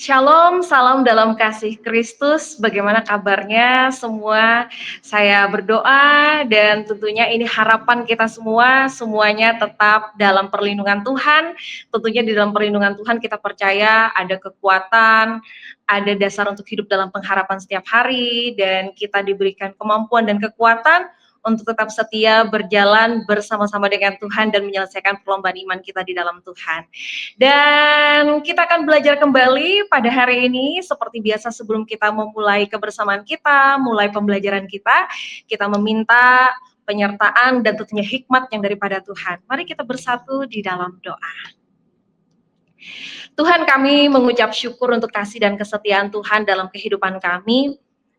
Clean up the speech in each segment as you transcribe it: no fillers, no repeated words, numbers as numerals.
Shalom, salam dalam kasih Kristus. Bagaimana kabarnya semua? Saya berdoa dan tentunya ini harapan kita semua, semuanya tetap dalam perlindungan Tuhan. Tentunya di dalam perlindungan Tuhan kita percaya ada kekuatan, ada dasar untuk hidup dalam pengharapan setiap hari, dan kita diberikan kemampuan dan kekuatan untuk tetap setia berjalan bersama-sama dengan Tuhan dan menyelesaikan perlombaan iman kita di dalam Tuhan. Dan kita akan belajar kembali pada hari ini seperti biasa. Sebelum kita memulai kebersamaan kita, mulai pembelajaran kita meminta penyertaan dan tentunya hikmat yang daripada Tuhan. Mari kita bersatu di dalam doa. Tuhan, kami mengucap syukur untuk kasih dan kesetiaan Tuhan dalam kehidupan kami.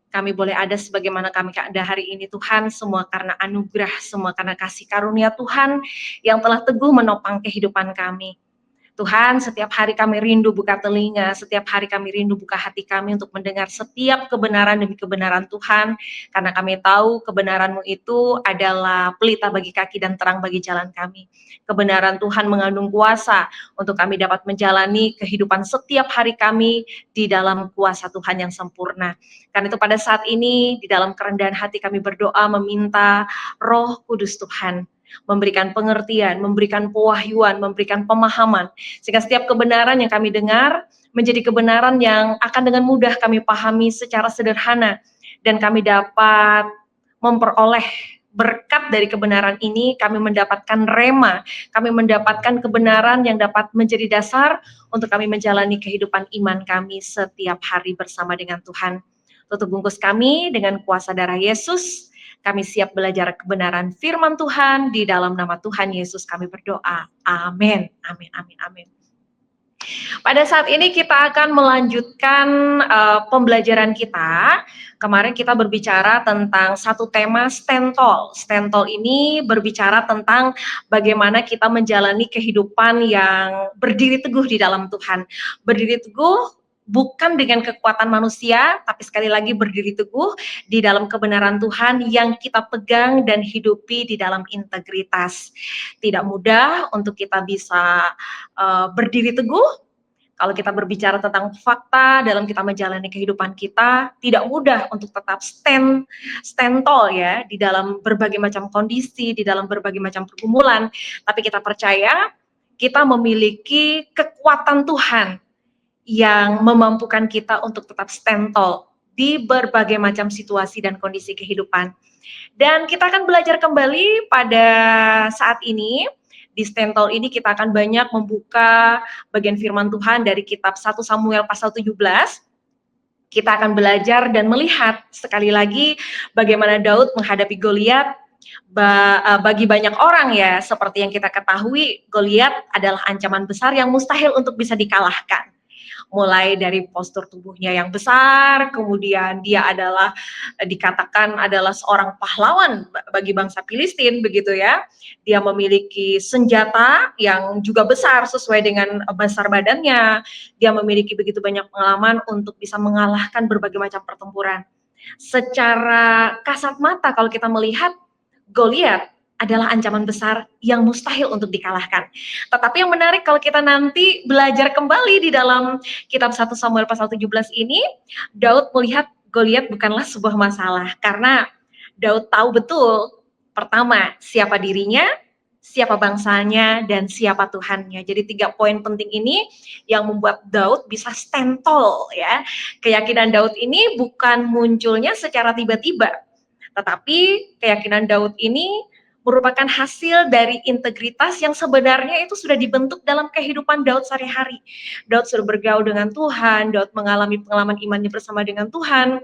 Kami boleh ada sebagaimana kami ada hari ini, Tuhan, semua karena anugerah, semua karena kasih karunia Tuhan yang telah teguh menopang kehidupan kami. Tuhan, setiap hari kami rindu buka telinga, setiap hari kami rindu buka hati kami untuk mendengar setiap kebenaran demi kebenaran Tuhan, karena kami tahu kebenaran-Mu itu adalah pelita bagi kaki dan terang bagi jalan kami. Kebenaran Tuhan mengandung kuasa untuk kami dapat menjalani kehidupan setiap hari kami di dalam kuasa Tuhan yang sempurna. Karena itu pada saat ini, di dalam kerendahan hati kami berdoa meminta Roh Kudus Tuhan memberikan pengertian, memberikan pewahyuan, memberikan pemahaman, sehingga setiap kebenaran yang kami dengar menjadi kebenaran yang akan dengan mudah kami pahami secara sederhana, dan kami dapat memperoleh berkat dari kebenaran ini. Kami mendapatkan rema, kami mendapatkan kebenaran yang dapat menjadi dasar untuk kami menjalani kehidupan iman kami setiap hari bersama dengan Tuhan. Tutup bungkus kami dengan kuasa darah Yesus. Kami siap belajar kebenaran firman Tuhan. Di dalam nama Tuhan Yesus kami berdoa. Amin. Amin. Amin. Amin. Pada saat ini kita akan melanjutkan pembelajaran kita. Kemarin kita berbicara tentang satu tema stentol. Stentol ini berbicara tentang bagaimana kita menjalani kehidupan yang berdiri teguh di dalam Tuhan. Berdiri teguh bukan dengan kekuatan manusia, tapi sekali lagi berdiri teguh di dalam kebenaran Tuhan yang kita pegang dan hidupi di dalam integritas. Tidak mudah untuk kita bisa berdiri teguh. Kalau kita berbicara tentang fakta dalam kita menjalani kehidupan kita, tidak mudah untuk tetap stentol ya di dalam berbagai macam kondisi, di dalam berbagai macam pergumulan. Tapi kita percaya kita memiliki kekuatan Tuhan yang memampukan kita untuk tetap stentol di berbagai macam situasi dan kondisi kehidupan. Dan kita akan belajar kembali pada saat ini. Di stentol ini kita akan banyak membuka bagian firman Tuhan dari kitab 1 Samuel pasal 17. Kita akan belajar dan melihat sekali lagi bagaimana Daud menghadapi Goliat. Bagi banyak orang ya, seperti yang kita ketahui, Goliat adalah ancaman besar yang mustahil untuk bisa dikalahkan. Mulai dari postur tubuhnya yang besar, kemudian dia adalah dikatakan adalah seorang pahlawan bagi bangsa Filistin begitu ya. Dia memiliki senjata yang juga besar sesuai dengan besar badannya. Dia memiliki begitu banyak pengalaman untuk bisa mengalahkan berbagai macam pertempuran. Secara kasat mata kalau kita melihat Goliat adalah ancaman besar yang mustahil untuk dikalahkan. Tetapi yang menarik kalau kita nanti belajar kembali di dalam kitab 1 Samuel pasal 17 ini, Daud melihat Goliat bukanlah sebuah masalah, karena Daud tahu betul, pertama, siapa dirinya, siapa bangsanya, dan siapa Tuhannya. Jadi 3 poin penting ini yang membuat Daud bisa stentol ya. Keyakinan Daud ini bukan munculnya secara tiba-tiba, tetapi keyakinan Daud ini merupakan hasil dari integritas yang sebenarnya itu sudah dibentuk dalam kehidupan Daud sehari-hari. Daud sudah bergaul dengan Tuhan, Daud mengalami pengalaman imannya bersama dengan Tuhan,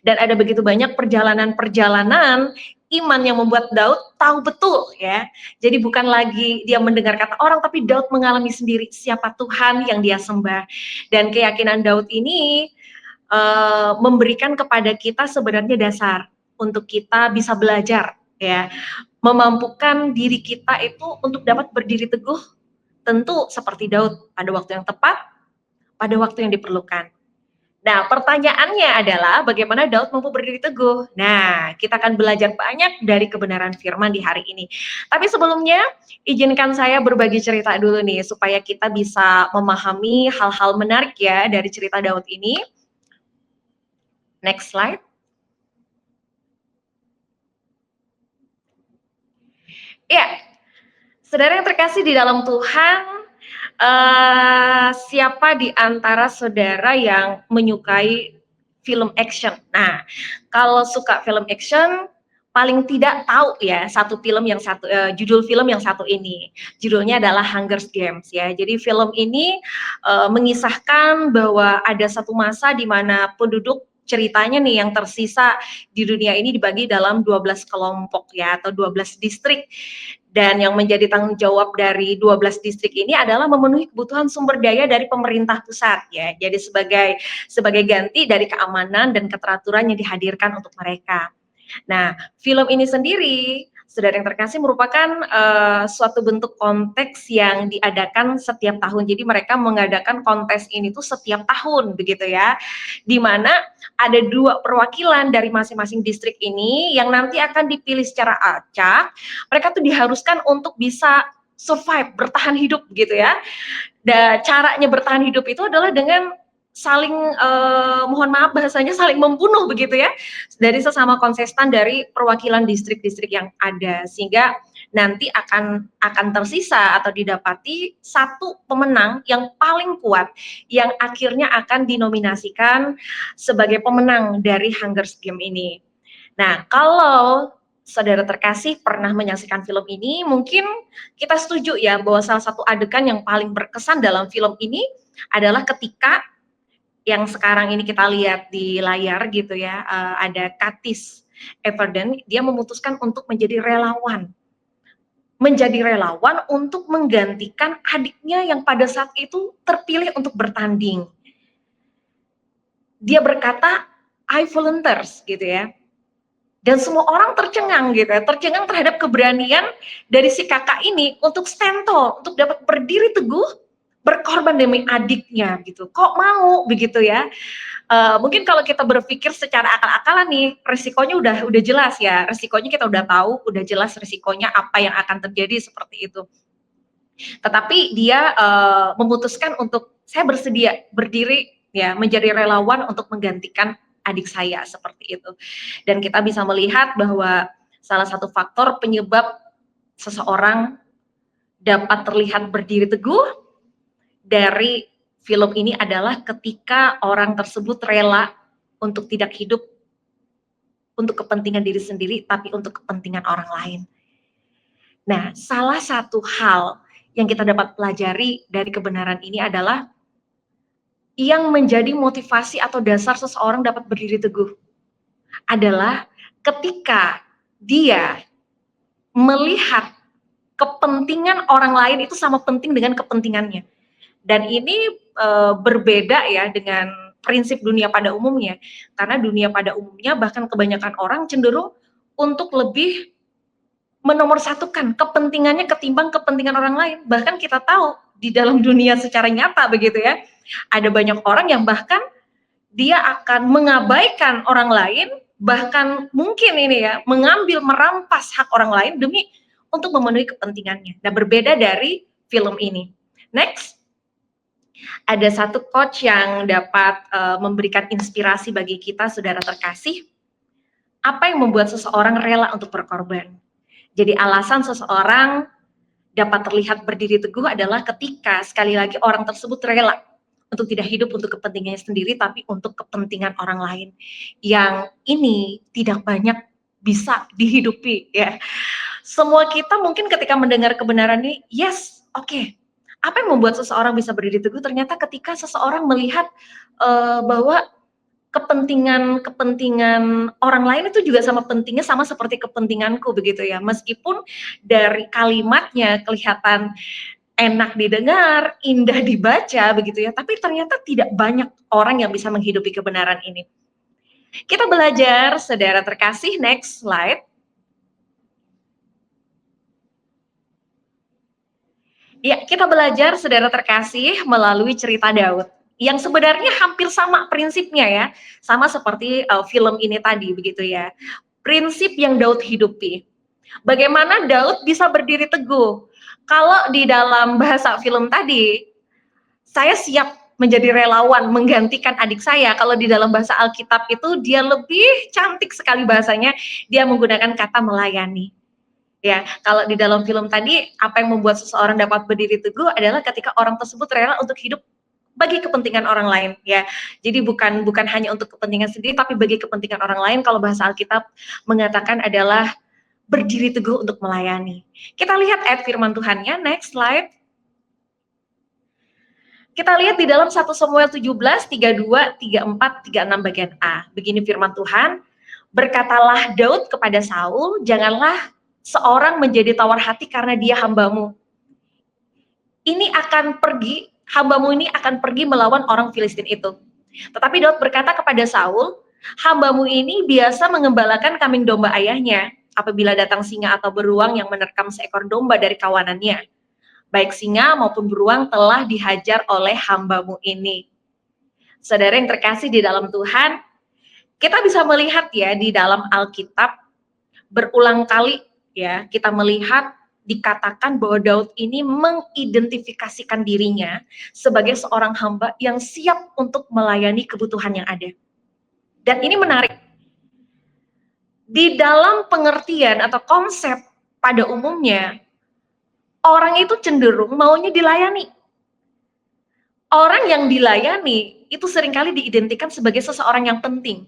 dan ada begitu banyak perjalanan-perjalanan iman yang membuat Daud tahu betul ya. Jadi bukan lagi dia mendengar kata orang, tapi Daud mengalami sendiri siapa Tuhan yang dia sembah. Dan keyakinan Daud ini memberikan kepada kita sebenarnya dasar untuk kita bisa belajar ya, memampukan diri kita itu untuk dapat berdiri teguh, tentu seperti Daud pada waktu yang tepat, pada waktu yang diperlukan. Nah, pertanyaannya adalah bagaimana Daud mampu berdiri teguh? Nah, kita akan belajar banyak dari kebenaran firman di hari ini. Tapi sebelumnya, izinkan saya berbagi cerita dulu nih, supaya kita bisa memahami hal-hal menarik ya dari cerita Daud ini. Next slide. Ya, saudara yang terkasih di dalam Tuhan, siapa di antara saudara yang menyukai film action? Nah, kalau suka film action, paling tidak tahu ya judul film yang satu ini. Judulnya adalah Hunger Games ya. Jadi film ini mengisahkan bahwa ada satu masa di mana penduduk ceritanya nih yang tersisa di dunia ini dibagi dalam 12 kelompok ya atau 12 distrik, dan yang menjadi tanggung jawab dari 12 distrik ini adalah memenuhi kebutuhan sumber daya dari pemerintah pusat ya. Jadi sebagai ganti dari keamanan dan keteraturan yang dihadirkan untuk mereka. Nah, film ini sendiri, saudara yang terkasih, merupakan suatu bentuk konteks yang diadakan setiap tahun. Jadi mereka mengadakan kontes ini tuh setiap tahun begitu ya. Di mana ada 2 perwakilan dari masing-masing distrik ini yang nanti akan dipilih secara acak. Mereka tuh diharuskan untuk bisa survive, bertahan hidup gitu ya. Dan caranya bertahan hidup itu adalah dengan saling mohon maaf bahasanya saling membunuh begitu ya, dari sesama kontestan dari perwakilan distrik-distrik yang ada, sehingga nanti akan tersisa atau didapati satu pemenang yang paling kuat yang akhirnya akan dinominasikan sebagai pemenang dari Hunger Games ini. Nah, kalau saudara terkasih pernah menyaksikan film ini, mungkin kita setuju ya bahwa salah satu adegan yang paling berkesan dalam film ini adalah ketika yang sekarang ini kita lihat di layar gitu ya, ada Katniss Everdeen, dia memutuskan untuk menjadi relawan untuk menggantikan adiknya yang pada saat itu terpilih untuk bertanding. Dia berkata, "I volunteers," gitu ya. Dan semua orang tercengang gitu ya, tercengang terhadap keberanian dari si kakak ini untuk stand tall, untuk dapat berdiri teguh, berkorban demi adiknya gitu. Kok mau begitu ya? Mungkin kalau kita berpikir secara akal-akalan nih, resikonya udah jelas ya, resikonya kita udah tahu, udah jelas resikonya apa yang akan terjadi seperti itu. Tetapi dia memutuskan untuk saya bersedia berdiri ya menjadi relawan untuk menggantikan adik saya seperti itu. Dan kita bisa melihat bahwa salah satu faktor penyebab seseorang dapat terlihat berdiri teguh dari film ini adalah ketika orang tersebut rela untuk tidak hidup untuk kepentingan diri sendiri, tapi untuk kepentingan orang lain. Nah, salah satu hal yang kita dapat pelajari dari kebenaran ini adalah yang menjadi motivasi atau dasar seseorang dapat berdiri teguh adalah ketika dia melihat kepentingan orang lain itu sama penting dengan kepentingannya. Dan ini berbeda ya dengan prinsip dunia pada umumnya. Karena dunia pada umumnya bahkan kebanyakan orang cenderung untuk lebih menomorsatukan kepentingannya ketimbang kepentingan orang lain. Bahkan kita tahu di dalam dunia secara nyata begitu ya, ada banyak orang yang bahkan dia akan mengabaikan orang lain, bahkan mungkin ini ya, mengambil merampas hak orang lain demi untuk memenuhi kepentingannya. Nah, berbeda dari film ini. Next. Ada satu coach yang dapat memberikan inspirasi bagi kita, saudara terkasih. Apa yang membuat seseorang rela untuk berkorban? Jadi alasan seseorang dapat terlihat berdiri teguh adalah ketika sekali lagi orang tersebut rela untuk tidak hidup untuk kepentingannya sendiri, tapi untuk kepentingan orang lain. Yang ini tidak banyak bisa dihidupi ya. Semua kita mungkin ketika mendengar kebenaran ini, yes, oke. Apa yang membuat seseorang bisa berdiri teguh? Ternyata ketika seseorang melihat bahwa kepentingan orang lain itu juga sama pentingnya, sama seperti kepentinganku begitu ya. Meskipun dari kalimatnya kelihatan enak didengar, indah dibaca begitu ya, tapi ternyata tidak banyak orang yang bisa menghidupi kebenaran ini. Kita belajar, saudara terkasih, next slide. Ya, kita belajar, saudara terkasih, melalui cerita Daud. yang sebenarnya hampir sama prinsipnya ya, sama seperti film ini tadi begitu ya. Prinsip yang Daud hidupi. Bagaimana Daud bisa berdiri teguh? Kalau di dalam bahasa film tadi, saya siap menjadi relawan menggantikan adik saya. Kalau di dalam bahasa Alkitab itu dia lebih cantik sekali bahasanya, dia menggunakan kata melayani. Ya, kalau di dalam film tadi apa yang membuat seseorang dapat berdiri teguh adalah ketika orang tersebut rela untuk hidup bagi kepentingan orang lain ya. Jadi bukan hanya untuk kepentingan sendiri tapi bagi kepentingan orang lain. Kalau bahasa Alkitab mengatakan adalah berdiri teguh untuk melayani. Kita lihat ayat firman Tuhannya, next slide. Kita lihat di dalam 1 Samuel 17, 32, 34, 36 bagian A. Begini firman Tuhan, berkatalah Daud kepada Saul, janganlah seorang menjadi tawar hati karena dia hambamu. Ini akan pergi, hambamu ini akan pergi melawan orang Filistin itu. Tetapi Daud berkata kepada Saul, hambamu ini biasa mengembalakan kambing domba ayahnya apabila datang singa atau beruang yang menerkam seekor domba dari kawanannya. Baik singa maupun beruang telah dihajar oleh hambamu ini. Saudara yang terkasih di dalam Tuhan, kita bisa melihat ya di dalam Alkitab berulang kali ya kita melihat dikatakan bahwa Daud ini mengidentifikasikan dirinya sebagai seorang hamba yang siap untuk melayani kebutuhan yang ada. Dan ini menarik. Di dalam pengertian atau konsep pada umumnya, orang itu cenderung maunya dilayani. Orang yang dilayani itu seringkali diidentikan sebagai seseorang yang penting.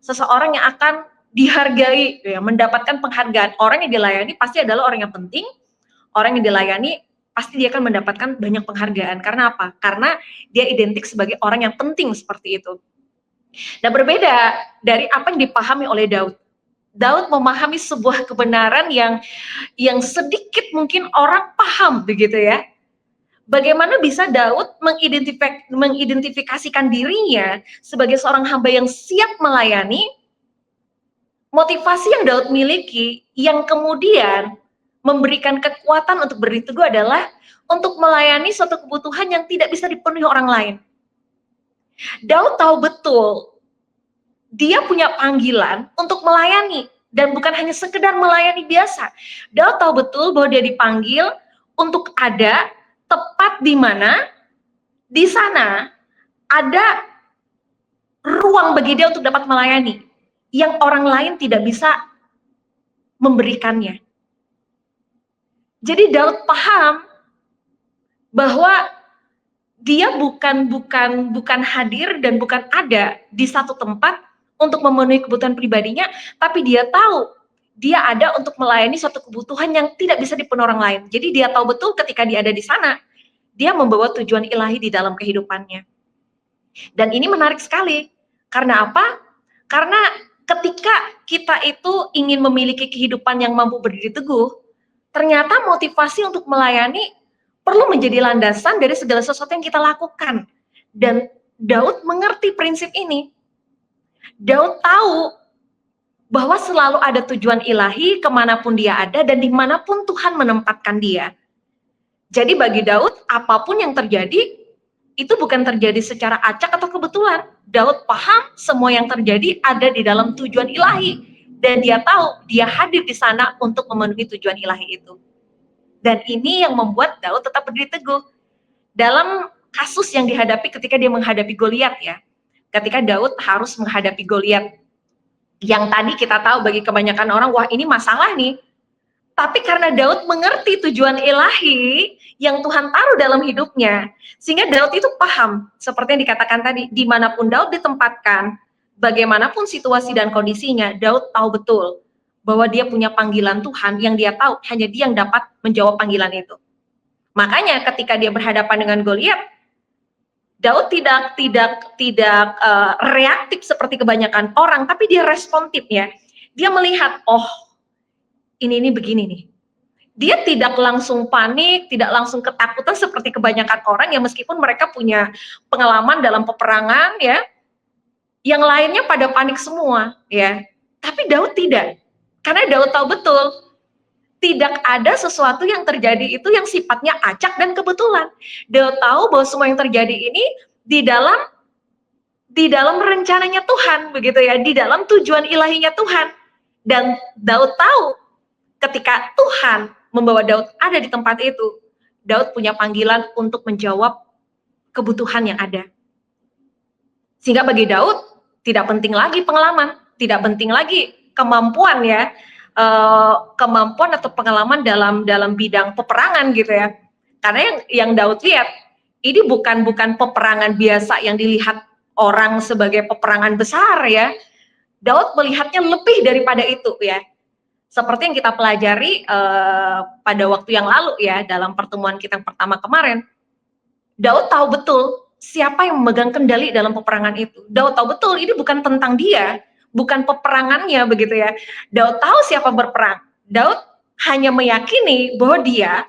Seseorang yang akan dihargai, ya, mendapatkan penghargaan. Orang yang dilayani pasti adalah orang yang penting. Orang yang dilayani pasti dia akan mendapatkan banyak penghargaan. Karena apa? Karena dia identik sebagai orang yang penting seperti itu. Nah, berbeda dari apa yang dipahami oleh Daud. Daud memahami sebuah kebenaran yang sedikit mungkin orang paham begitu ya. Bagaimana bisa Daud mengidentifikasikan dirinya sebagai seorang hamba yang siap melayani, motivasi yang Daud miliki yang kemudian memberikan kekuatan untuk berdiri teguh adalah untuk melayani suatu kebutuhan yang tidak bisa dipenuhi orang lain. Daud tahu betul dia punya panggilan untuk melayani dan bukan hanya sekedar melayani biasa. Daud tahu betul bahwa dia dipanggil untuk ada tepat di mana di sana ada ruang bagi dia untuk dapat melayani yang orang lain tidak bisa memberikannya. Jadi Daud paham bahwa dia bukan hadir dan bukan ada di satu tempat untuk memenuhi kebutuhan pribadinya, tapi dia tahu dia ada untuk melayani suatu kebutuhan yang tidak bisa dipenuhi orang lain. Jadi dia tahu betul ketika dia ada di sana, dia membawa tujuan ilahi di dalam kehidupannya. Dan ini menarik sekali. Karena apa? Karena ketika kita itu ingin memiliki kehidupan yang mampu berdiri teguh, ternyata motivasi untuk melayani perlu menjadi landasan dari segala sesuatu yang kita lakukan. Dan Daud mengerti prinsip ini. Daud tahu bahwa selalu ada tujuan ilahi kemanapun dia ada dan dimanapun Tuhan menempatkan dia. Jadi bagi Daud, apapun yang terjadi, itu bukan terjadi secara acak atau kebetulan. Daud paham semua yang terjadi ada di dalam tujuan ilahi. Dan dia tahu dia hadir di sana untuk memenuhi tujuan ilahi itu. Dan ini yang membuat Daud tetap berdiri teguh. Dalam kasus yang dihadapi ketika dia menghadapi Goliat ya. Ketika Daud harus menghadapi Goliat. Yang tadi kita tahu bagi kebanyakan orang, wah ini masalah nih. Tapi karena Daud mengerti tujuan ilahi yang Tuhan taruh dalam hidupnya, sehingga Daud itu paham, seperti yang dikatakan tadi, dimanapun Daud ditempatkan, bagaimanapun situasi dan kondisinya, Daud tahu betul bahwa dia punya panggilan Tuhan yang dia tahu hanya dia yang dapat menjawab panggilan itu. Makanya ketika dia berhadapan dengan Goliat, Daud tidak reaktif seperti kebanyakan orang, tapi dia responsif ya. Dia melihat, oh ini begini nih. Dia tidak langsung panik, tidak langsung ketakutan seperti kebanyakan orang yang meskipun mereka punya pengalaman dalam peperangan ya, yang lainnya pada panik semua ya. Tapi Daud tidak. Karena Daud tahu betul tidak ada sesuatu yang terjadi itu yang sifatnya acak dan kebetulan. Daud tahu bahwa semua yang terjadi ini di dalam rencananya Tuhan, begitu ya, di dalam tujuan ilahinya Tuhan. Dan Daud tahu ketika Tuhan membawa Daud ada di tempat itu, Daud punya panggilan untuk menjawab kebutuhan yang ada. Sehingga bagi Daud tidak penting lagi pengalaman, tidak penting lagi kemampuan ya, kemampuan atau pengalaman dalam bidang peperangan gitu ya. Karena yang Daud lihat ini bukan peperangan biasa yang dilihat orang sebagai peperangan besar ya. Daud melihatnya lebih daripada itu ya. Seperti yang kita pelajari pada waktu yang lalu ya dalam pertemuan kita yang pertama kemarin. Daud tahu betul siapa yang memegang kendali dalam peperangan itu. Daud tahu betul ini bukan tentang dia, bukan peperangannya begitu ya. Daud tahu siapa berperang. Daud hanya meyakini bahwa dia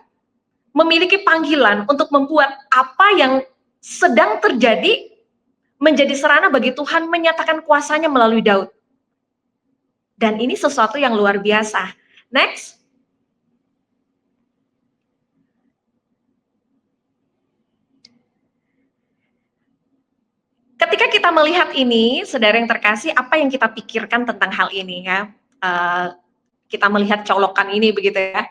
memiliki panggilan untuk membuat apa yang sedang terjadi menjadi sarana bagi Tuhan menyatakan kuasanya melalui Daud. Dan ini sesuatu yang luar biasa. Next. Ketika kita melihat ini, saudara yang terkasih, apa yang kita pikirkan tentang hal ini ya? Kita melihat colokan ini begitu ya.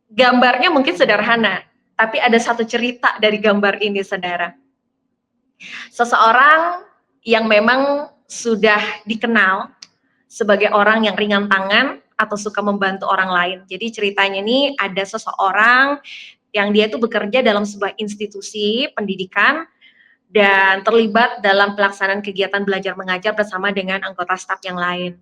Gambarnya mungkin sederhana, tapi ada satu cerita dari gambar ini, saudara. Seseorang yang memang sudah dikenal sebagai orang yang ringan tangan atau suka membantu orang lain. Jadi ceritanya ini ada seseorang yang dia itu bekerja dalam sebuah institusi pendidikan dan terlibat dalam pelaksanaan kegiatan belajar mengajar bersama dengan anggota staf yang lain.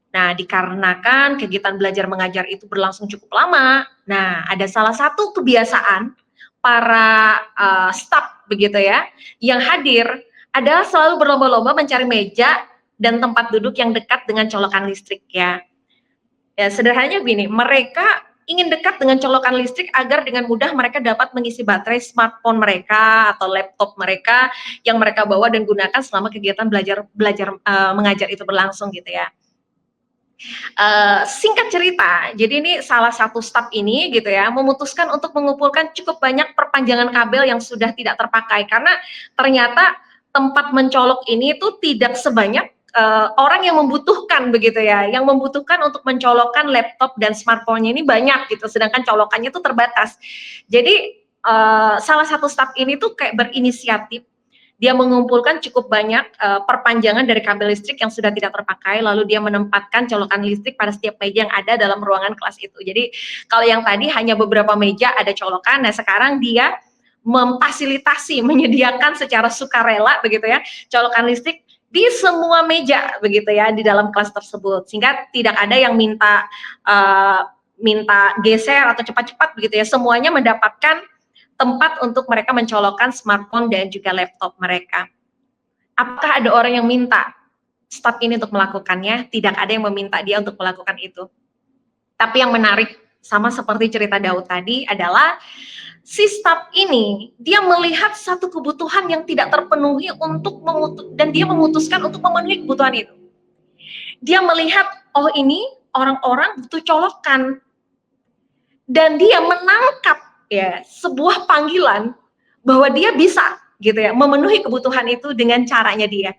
Nah, dikarenakan kegiatan belajar mengajar itu berlangsung cukup lama, nah ada salah satu kebiasaan para staf begitu ya, yang hadir adalah selalu berlomba-lomba mencari meja dan tempat duduk yang dekat dengan colokan listrik ya. Ya sederhananya begini, mereka ingin dekat dengan colokan listrik agar dengan mudah mereka dapat mengisi baterai smartphone mereka atau laptop mereka yang mereka bawa dan gunakan selama kegiatan belajar mengajar itu berlangsung gitu ya. Singkat cerita, jadi ini salah satu staf ini gitu ya memutuskan untuk mengumpulkan cukup banyak perpanjangan kabel yang sudah tidak terpakai karena ternyata tempat mencolok ini itu tidak sebanyak orang yang membutuhkan begitu ya, yang membutuhkan untuk mencolokkan laptop dan smartphone-nya ini banyak gitu, sedangkan colokannya itu terbatas. Jadi salah satu staf ini tuh kayak berinisiatif, dia mengumpulkan cukup banyak perpanjangan dari kabel listrik yang sudah tidak terpakai, lalu dia menempatkan colokan listrik pada setiap meja yang ada dalam ruangan kelas itu. Jadi kalau yang tadi hanya beberapa meja ada colokan, nah sekarang dia memfasilitasi, menyediakan secara sukarela begitu ya, colokan listrik di semua meja begitu ya di dalam kelas tersebut, sehingga tidak ada yang minta geser atau cepat-cepat begitu ya, semuanya mendapatkan tempat untuk mereka mencolokkan smartphone dan juga laptop mereka. Apakah ada orang yang minta staf ini untuk melakukannya? Tidak ada yang meminta dia untuk melakukan itu. Tapi yang menarik sama seperti cerita Daud tadi adalah si staf ini dia melihat satu kebutuhan yang tidak terpenuhi dan dia memutuskan untuk memenuhi kebutuhan itu. Dia melihat, oh ini orang-orang butuh colokan, dan dia menangkap ya sebuah panggilan bahwa dia bisa gitu ya memenuhi kebutuhan itu dengan caranya dia.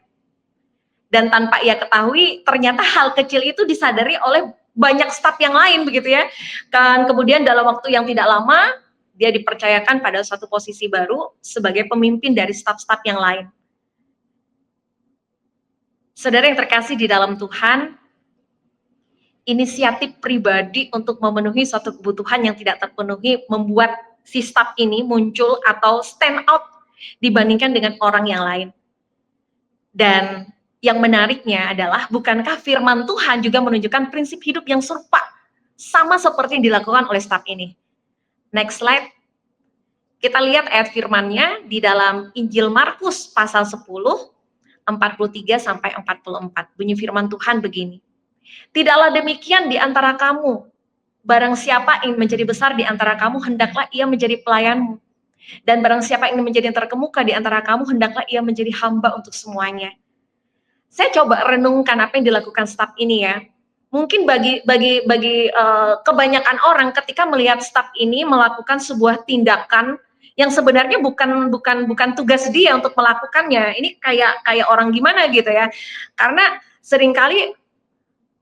Dan tanpa ia ketahui ternyata hal kecil itu disadari oleh banyak staf yang lain begitu ya. Dan kemudian dalam waktu yang tidak lama dia dipercayakan pada suatu posisi baru sebagai pemimpin dari staf-staf yang lain. Saudara yang terkasih di dalam Tuhan, inisiatif pribadi untuk memenuhi suatu kebutuhan yang tidak terpenuhi membuat si staf ini muncul atau stand out dibandingkan dengan orang yang lain. Dan yang menariknya adalah bukankah firman Tuhan juga menunjukkan prinsip hidup yang serupa sama seperti yang dilakukan oleh staf ini. Next slide. Kita lihat ayat firman-Nya di dalam Injil Markus pasal 10 43 sampai 44. Bunyi firman Tuhan begini. Tidaklah demikian di antara kamu. Barang siapa ingin menjadi besar di antara kamu, hendaklah ia menjadi pelayanmu. Dan barang siapa ingin menjadi yang terkemuka di antara kamu, hendaklah ia menjadi hamba untuk semuanya. Saya coba renungkan apa yang dilakukan staf ini ya. Mungkin bagi kebanyakan orang ketika melihat staf ini melakukan sebuah tindakan yang sebenarnya bukan tugas dia untuk melakukannya. Ini kayak orang gimana gitu ya. Karena seringkali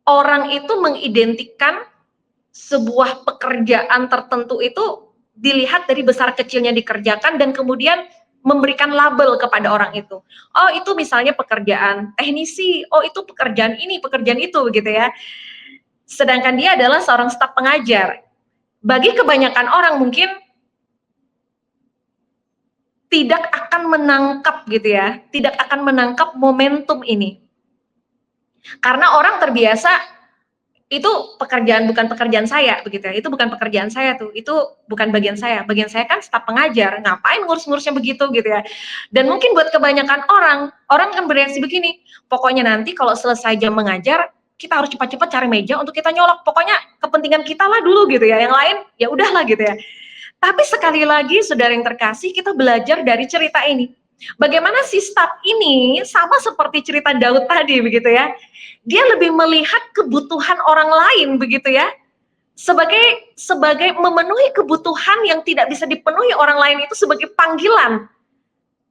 orang itu mengidentikan sebuah pekerjaan tertentu itu dilihat dari besar kecilnya dikerjakan dan kemudian memberikan label kepada orang itu. Oh, itu misalnya pekerjaan teknisi, oh itu pekerjaan ini, pekerjaan itu gitu ya. Sedangkan dia adalah seorang staf pengajar. Bagi kebanyakan orang mungkin tidak akan menangkap gitu ya, tidak akan menangkap momentum ini. Karena orang terbiasa itu pekerjaan bukan pekerjaan saya begitu ya, itu bukan pekerjaan saya tuh, itu bukan bagian saya kan staf pengajar, ngapain ngurus-ngurusnya begitu gitu ya. Dan mungkin buat kebanyakan orang kan bereaksi begini, pokoknya nanti kalau selesai jam mengajar, kita harus cepat-cepat cari meja untuk kita nyolok, pokoknya kepentingan kita lah dulu gitu ya, yang lain ya udahlah gitu ya. Tapi sekali lagi saudara yang terkasih, kita belajar dari cerita ini. Bagaimana si staf ini sama seperti cerita Daud tadi begitu ya. Dia lebih melihat kebutuhan orang lain begitu ya. Sebagai memenuhi kebutuhan yang tidak bisa dipenuhi orang lain itu sebagai panggilan.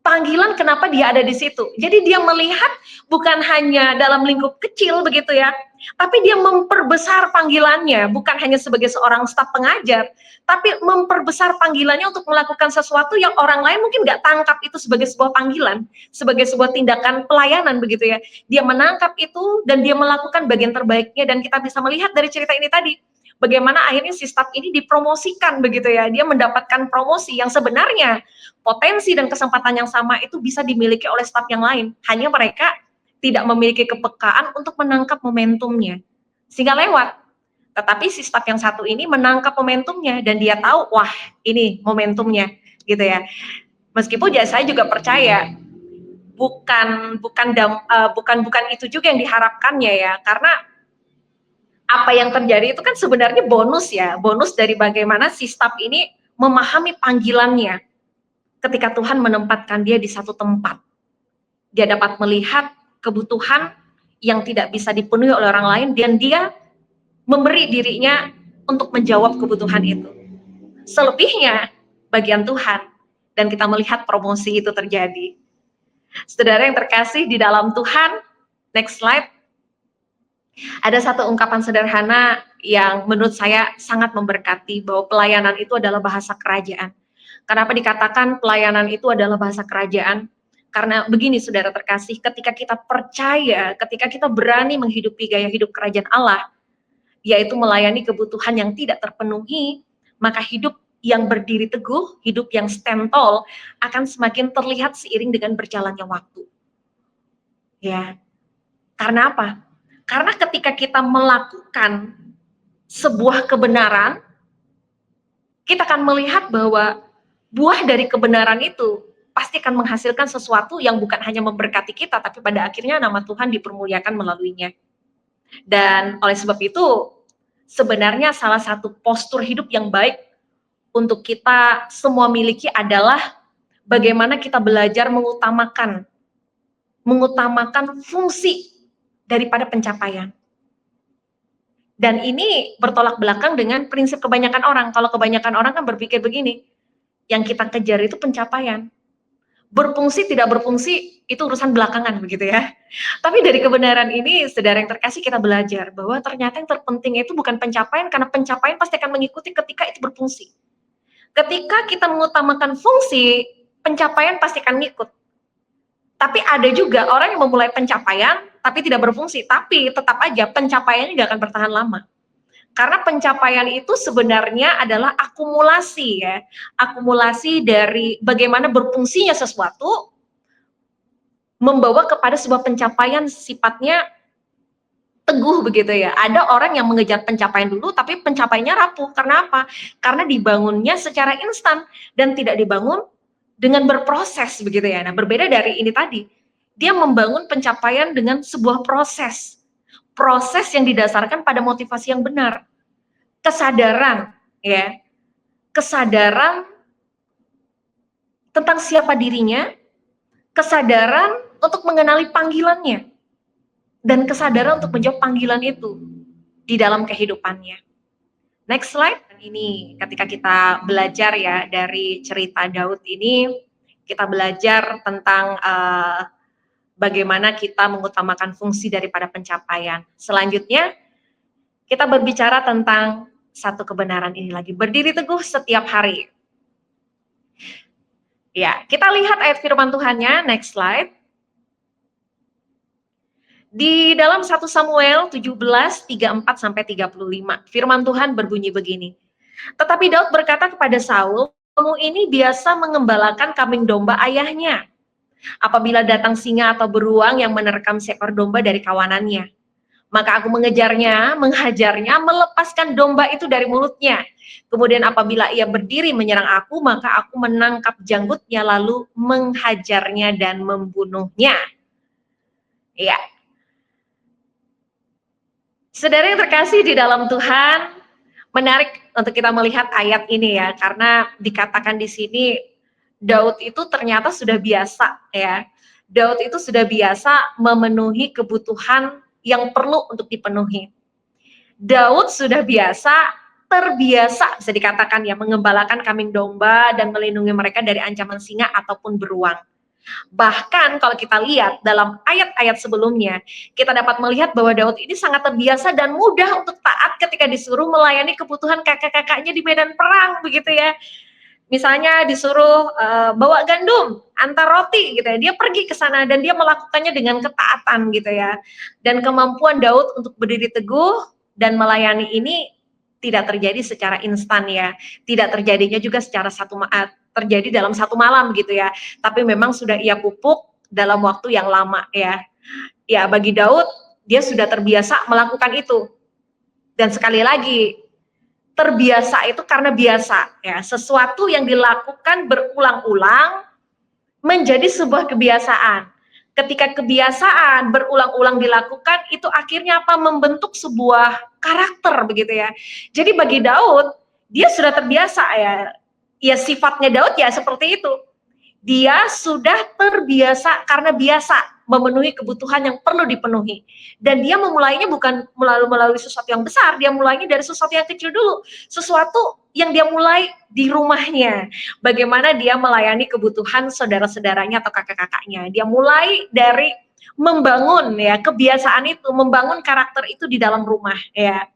Panggilan kenapa dia ada di situ. Jadi dia melihat bukan hanya dalam lingkup kecil begitu ya, tapi dia memperbesar panggilannya, bukan hanya sebagai seorang staf pengajar, tapi memperbesar panggilannya untuk melakukan sesuatu yang orang lain mungkin nggak tangkap itu sebagai sebuah panggilan, sebagai sebuah tindakan pelayanan begitu ya. Dia menangkap itu dan dia melakukan bagian terbaiknya dan kita bisa melihat dari cerita ini tadi, bagaimana akhirnya si staf ini dipromosikan begitu ya, dia mendapatkan promosi yang sebenarnya potensi dan kesempatan yang sama itu bisa dimiliki oleh staf yang lain. Hanya mereka tidak memiliki kepekaan untuk menangkap momentumnya. Sehingga lewat. Tetapi si staf yang satu ini menangkap momentumnya dan dia tahu, wah, ini momentumnya gitu ya. Meskipun ya saya juga percaya bukan itu juga yang diharapkannya ya, karena apa yang terjadi itu kan sebenarnya bonus ya, bonus dari bagaimana si staf ini memahami panggilannya. Ketika Tuhan menempatkan dia di satu tempat, dia dapat melihat kebutuhan yang tidak bisa dipenuhi oleh orang lain dan dia memberi dirinya untuk menjawab kebutuhan itu. Selebihnya bagian Tuhan dan kita melihat promosi itu terjadi. Saudara yang terkasih di dalam Tuhan, next slide. Ada satu ungkapan sederhana yang menurut saya sangat memberkati bahwa pelayanan itu adalah bahasa kerajaan. Kenapa dikatakan pelayanan itu adalah bahasa kerajaan? Karena begini saudara terkasih, ketika kita percaya, ketika kita berani menghidupi gaya hidup kerajaan Allah, yaitu melayani kebutuhan yang tidak terpenuhi, maka hidup yang berdiri teguh, hidup yang stand tall, akan semakin terlihat seiring dengan berjalannya waktu. Ya, karena apa? Karena ketika kita melakukan sebuah kebenaran, kita akan melihat bahwa buah dari kebenaran itu pasti akan menghasilkan sesuatu yang bukan hanya memberkati kita, tapi pada akhirnya nama Tuhan dipermuliakan melaluinya. Dan oleh sebab itu, sebenarnya salah satu postur hidup yang baik untuk kita semua miliki adalah bagaimana kita belajar mengutamakan fungsi daripada pencapaian. Dan ini bertolak belakang dengan prinsip kebanyakan orang. Kalau kebanyakan orang kan berpikir begini, yang kita kejar itu pencapaian. Berfungsi tidak berfungsi itu urusan belakangan begitu ya. Tapi dari kebenaran ini, saudara yang terkasih, kita belajar bahwa ternyata yang terpenting itu bukan pencapaian, karena pencapaian pasti akan mengikuti ketika itu berfungsi. Ketika kita mengutamakan fungsi, pencapaian pasti akan ngikut. Tapi ada juga orang yang memulai pencapaian tapi tidak berfungsi, tapi tetap aja pencapaiannya nggak akan bertahan lama. Karena pencapaian itu sebenarnya adalah akumulasi ya, akumulasi dari bagaimana berfungsinya sesuatu membawa kepada sebuah pencapaian sifatnya teguh begitu ya. Ada orang yang mengejar pencapaian dulu tapi pencapaiannya rapuh. Karena apa? Karena dibangunnya secara instan dan tidak dibangun dengan berproses begitu ya. Nah, berbeda dari ini tadi. Dia membangun pencapaian dengan sebuah proses. Proses yang didasarkan pada motivasi yang benar. Kesadaran ya. Kesadaran tentang siapa dirinya, kesadaran untuk mengenali panggilannya, dan kesadaran untuk menjawab panggilan itu di dalam kehidupannya. Next slide. Ini ketika kita belajar ya dari cerita Daud ini, kita belajar tentang bagaimana kita mengutamakan fungsi daripada pencapaian. Selanjutnya, kita berbicara tentang satu kebenaran ini lagi, berdiri teguh setiap hari. Ya, kita lihat ayat firman Tuhannya, next slide. Di dalam 1 Samuel 17, 34 sampai 35, firman Tuhan berbunyi begini. Tetapi Daud berkata kepada Saul, kamu ini biasa mengembalakan kambing domba ayahnya. Apabila datang singa atau beruang yang menerkam seekor domba dari kawanannya, maka aku mengejarnya, menghajarnya, melepaskan domba itu dari mulutnya. Kemudian apabila ia berdiri menyerang aku, maka aku menangkap janggutnya lalu menghajarnya dan membunuhnya. Ya. Saudara yang terkasih di dalam Tuhan, menarik untuk kita melihat ayat ini ya, karena dikatakan di sini Daud itu ternyata sudah biasa ya. Daud itu sudah biasa memenuhi kebutuhan yang perlu untuk dipenuhi. Daud sudah terbiasa bisa dikatakan ya, mengembalakan kambing domba dan melindungi mereka dari ancaman singa ataupun beruang. Bahkan kalau kita lihat dalam ayat-ayat sebelumnya, kita dapat melihat bahwa Daud ini sangat terbiasa dan mudah untuk taat ketika disuruh melayani kebutuhan kakak-kakaknya di medan perang, begitu ya. Misalnya disuruh bawa gandum, antar roti gitu ya, dia pergi ke sana dan dia melakukannya dengan ketaatan gitu ya. Dan kemampuan Daud untuk berdiri teguh dan melayani ini tidak terjadi secara instan ya, tidak terjadinya juga secara terjadi dalam satu malam gitu ya, tapi memang sudah ia pupuk dalam waktu yang lama ya. Ya bagi Daud, dia sudah terbiasa melakukan itu. Dan sekali lagi, terbiasa itu karena biasa ya, sesuatu yang dilakukan berulang-ulang menjadi sebuah kebiasaan. Ketika kebiasaan berulang-ulang dilakukan, itu akhirnya apa? Membentuk sebuah karakter begitu ya. Jadi bagi Daud, dia sudah terbiasa ya. Ya sifatnya Daud ya seperti itu. Dia sudah terbiasa karena biasa memenuhi kebutuhan yang perlu dipenuhi. Dan dia memulainya bukan melalui sesuatu yang besar, dia mulainya dari sesuatu yang kecil dulu. Sesuatu yang dia mulai di rumahnya. Bagaimana dia melayani kebutuhan saudara-saudaranya atau kakak-kakaknya. Dia mulai dari membangun ya kebiasaan itu, membangun karakter itu di dalam rumah ya.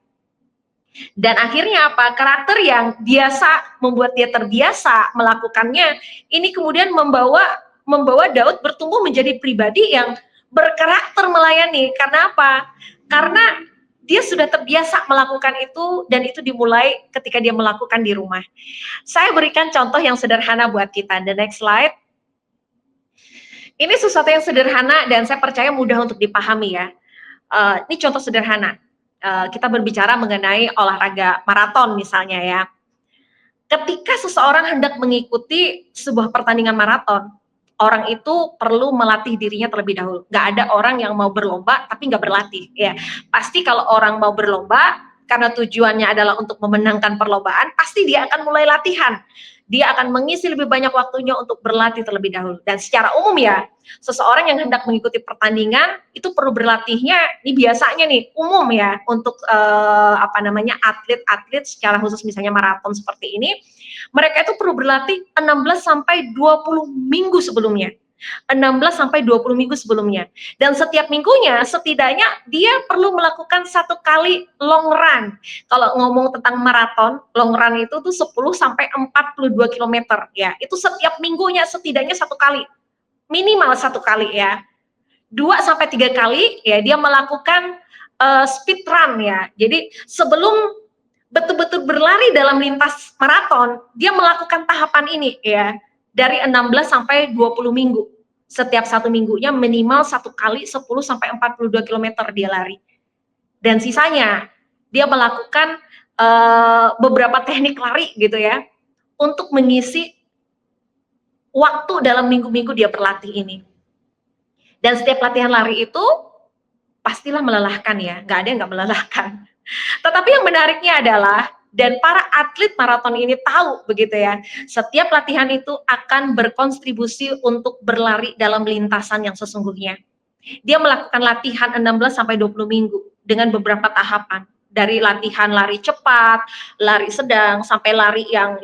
Dan akhirnya apa? Karakter yang biasa membuat dia terbiasa melakukannya, ini kemudian membawa Daud bertumbuh menjadi pribadi yang berkarakter melayani. Karena apa? Karena dia sudah terbiasa melakukan itu dan itu dimulai ketika dia melakukan di rumah. Saya berikan contoh yang sederhana buat kita. The next slide. Ini sesuatu yang sederhana dan saya percaya mudah untuk dipahami ya. Ini contoh sederhana. Kita berbicara mengenai olahraga maraton misalnya ya. Ketika seseorang hendak mengikuti sebuah pertandingan maraton, orang itu perlu melatih dirinya terlebih dahulu. Nggak ada orang yang mau berlomba tapi nggak berlatih. Ya, pasti kalau orang mau berlomba karena tujuannya adalah untuk memenangkan perlombaan, pasti dia akan mulai latihan. Dia akan mengisi lebih banyak waktunya untuk berlatih terlebih dahulu. Dan secara umum ya, seseorang yang hendak mengikuti pertandingan itu perlu berlatihnya. Ini biasanya nih umum ya untuk atlet-atlet secara khusus misalnya maraton seperti ini, mereka itu perlu berlatih 16 sampai 20 minggu sebelumnya. 16 sampai 20 minggu sebelumnya. Dan setiap minggunya setidaknya dia perlu melakukan 1 kali long run. Kalau ngomong tentang maraton, long run itu tuh 10 sampai 42 km ya. Itu setiap minggunya setidaknya 1 kali. Minimal 1 kali ya. 2 sampai 3 kali ya dia melakukan speed run ya. Jadi sebelum betul-betul berlari dalam lintas maraton, dia melakukan tahapan ini ya. Dari 16 sampai 20 minggu. Setiap 1 minggunya minimal 1 kali 10 sampai 42 km dia lari. Dan sisanya dia melakukan beberapa teknik lari gitu ya untuk mengisi waktu dalam minggu-minggu dia berlatih ini. Dan setiap latihan lari itu pastilah melelahkan ya, nggak ada yang nggak melelahkan. Tetapi yang menariknya adalah dan para atlet maraton ini tahu begitu ya, setiap latihan itu akan berkontribusi untuk berlari dalam lintasan yang sesungguhnya. Dia melakukan latihan 16 sampai 20 minggu dengan beberapa tahapan dari latihan lari cepat, lari sedang, sampai lari yang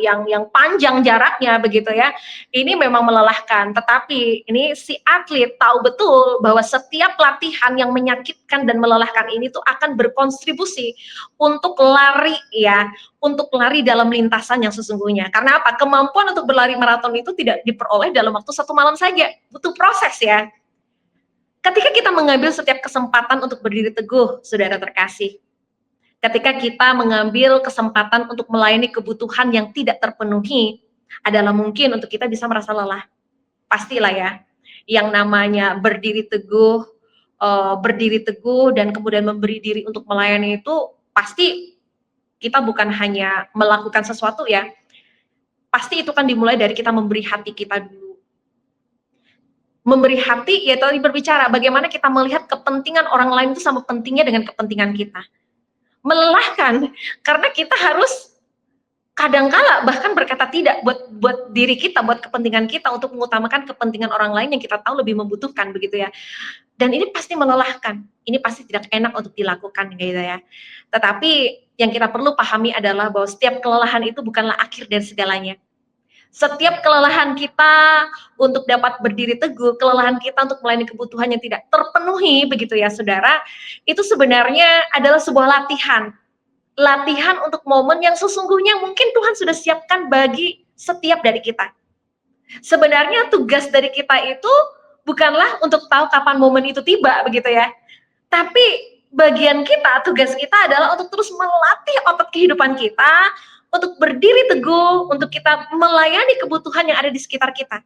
panjang jaraknya begitu ya. Ini memang melelahkan, tetapi ini si atlet tahu betul bahwa setiap latihan yang menyakitkan dan melelahkan ini tuh akan berkontribusi untuk lari ya, untuk lari dalam lintasan yang sesungguhnya. Karena apa? Kemampuan untuk berlari maraton itu tidak diperoleh dalam waktu 1 malam saja, butuh proses ya. Ketika kita mengambil setiap kesempatan untuk berdiri teguh, saudara terkasih, ketika kita mengambil kesempatan untuk melayani kebutuhan yang tidak terpenuhi, adalah mungkin untuk kita bisa merasa lelah. Pastilah ya, yang namanya berdiri teguh dan kemudian memberi diri untuk melayani itu, pasti kita bukan hanya melakukan sesuatu ya, pasti itu kan dimulai dari kita memberi hati kita dulu. Memberi hati, ya tadi berbicara, bagaimana kita melihat kepentingan orang lain itu sama pentingnya dengan kepentingan kita. Melelahkan, karena kita harus kadangkala bahkan berkata tidak buat diri kita, buat kepentingan kita, untuk mengutamakan kepentingan orang lain yang kita tahu lebih membutuhkan, begitu ya. Dan ini pasti melelahkan, ini pasti tidak enak untuk dilakukan, gitu ya. Tetapi yang kita perlu pahami adalah bahwa setiap kelelahan itu bukanlah akhir dari segalanya. Setiap kelelahan kita untuk dapat berdiri teguh, kelelahan kita untuk melayani kebutuhan yang tidak terpenuhi, begitu ya saudara, itu sebenarnya adalah sebuah latihan. Latihan untuk momen yang sesungguhnya mungkin Tuhan sudah siapkan bagi setiap dari kita. Sebenarnya tugas dari kita itu bukanlah untuk tahu kapan momen itu tiba, begitu ya. Tapi bagian kita, tugas kita adalah untuk terus melatih otot kehidupan kita, untuk berdiri teguh, untuk kita melayani kebutuhan yang ada di sekitar kita.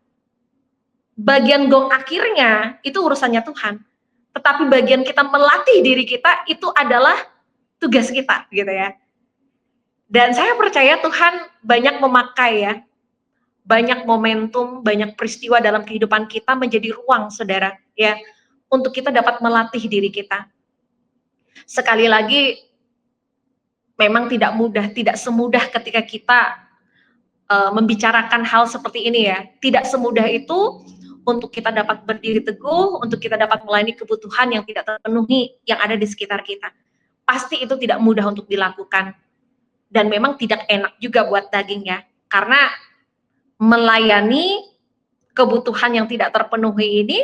Bagian gong akhirnya itu urusannya Tuhan. Tetapi bagian kita melatih diri kita itu adalah tugas kita, gitu ya. Dan saya percaya Tuhan banyak memakai ya, banyak momentum, banyak peristiwa dalam kehidupan kita menjadi ruang, saudara, ya, untuk kita dapat melatih diri kita. Sekali lagi, memang tidak mudah, tidak semudah ketika kita membicarakan hal seperti ini ya. Tidak semudah itu untuk kita dapat berdiri teguh, untuk kita dapat melayani kebutuhan yang tidak terpenuhi yang ada di sekitar kita. Pasti itu tidak mudah untuk dilakukan. Dan memang tidak enak juga buat daging ya. Karena melayani kebutuhan yang tidak terpenuhi ini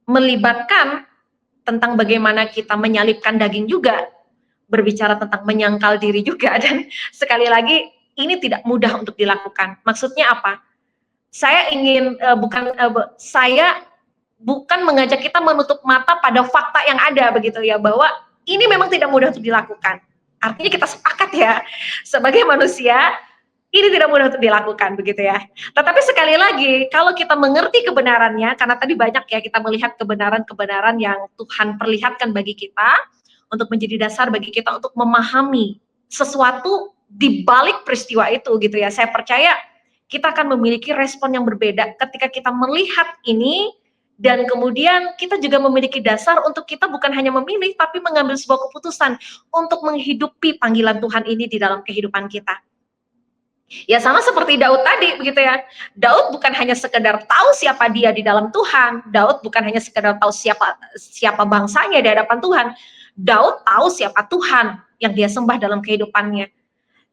melibatkan tentang bagaimana kita menyalipkan daging juga, berbicara tentang menyangkal diri juga, dan sekali lagi ini tidak mudah untuk dilakukan. Maksudnya apa? Saya ingin saya bukan mengajak kita menutup mata pada fakta yang ada begitu ya, bahwa ini memang tidak mudah untuk dilakukan. Artinya kita sepakat ya, sebagai manusia ini tidak mudah untuk dilakukan begitu ya. Tetapi sekali lagi, kalau kita mengerti kebenarannya, karena tadi banyak ya kita melihat kebenaran-kebenaran yang Tuhan perlihatkan bagi kita, untuk menjadi dasar bagi kita untuk memahami sesuatu di balik peristiwa itu gitu ya. Saya percaya kita akan memiliki respon yang berbeda ketika kita melihat ini, dan kemudian kita juga memiliki dasar untuk kita bukan hanya memilih, tapi mengambil sebuah keputusan untuk menghidupi panggilan Tuhan ini di dalam kehidupan kita. Ya sama seperti Daud tadi begitu ya. Daud bukan hanya sekedar tahu siapa dia di dalam Tuhan. Daud bukan hanya sekedar tahu siapa bangsanya di hadapan Tuhan. Daud tahu siapa Tuhan yang dia sembah dalam kehidupannya.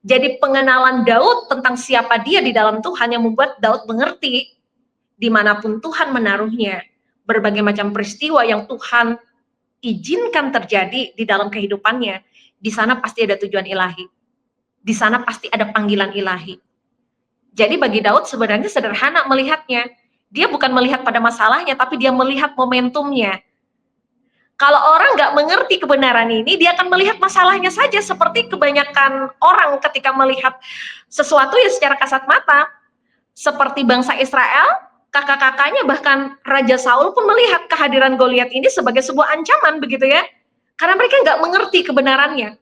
Jadi pengenalan Daud tentang siapa dia di dalam Tuhan yang membuat Daud mengerti dimanapun Tuhan menaruhnya, berbagai macam peristiwa yang Tuhan izinkan terjadi di dalam kehidupannya, di sana pasti ada tujuan ilahi. Di sana pasti ada panggilan ilahi. Jadi bagi Daud sebenarnya sederhana melihatnya. Dia bukan melihat pada masalahnya, tapi dia melihat momentumnya. Kalau orang nggak mengerti kebenaran ini, dia akan melihat masalahnya saja, seperti kebanyakan orang ketika melihat sesuatu yang secara kasat mata. Seperti bangsa Israel, kakak-kakaknya, bahkan Raja Saul pun melihat kehadiran Goliat ini sebagai sebuah ancaman begitu ya. Karena mereka nggak mengerti kebenarannya.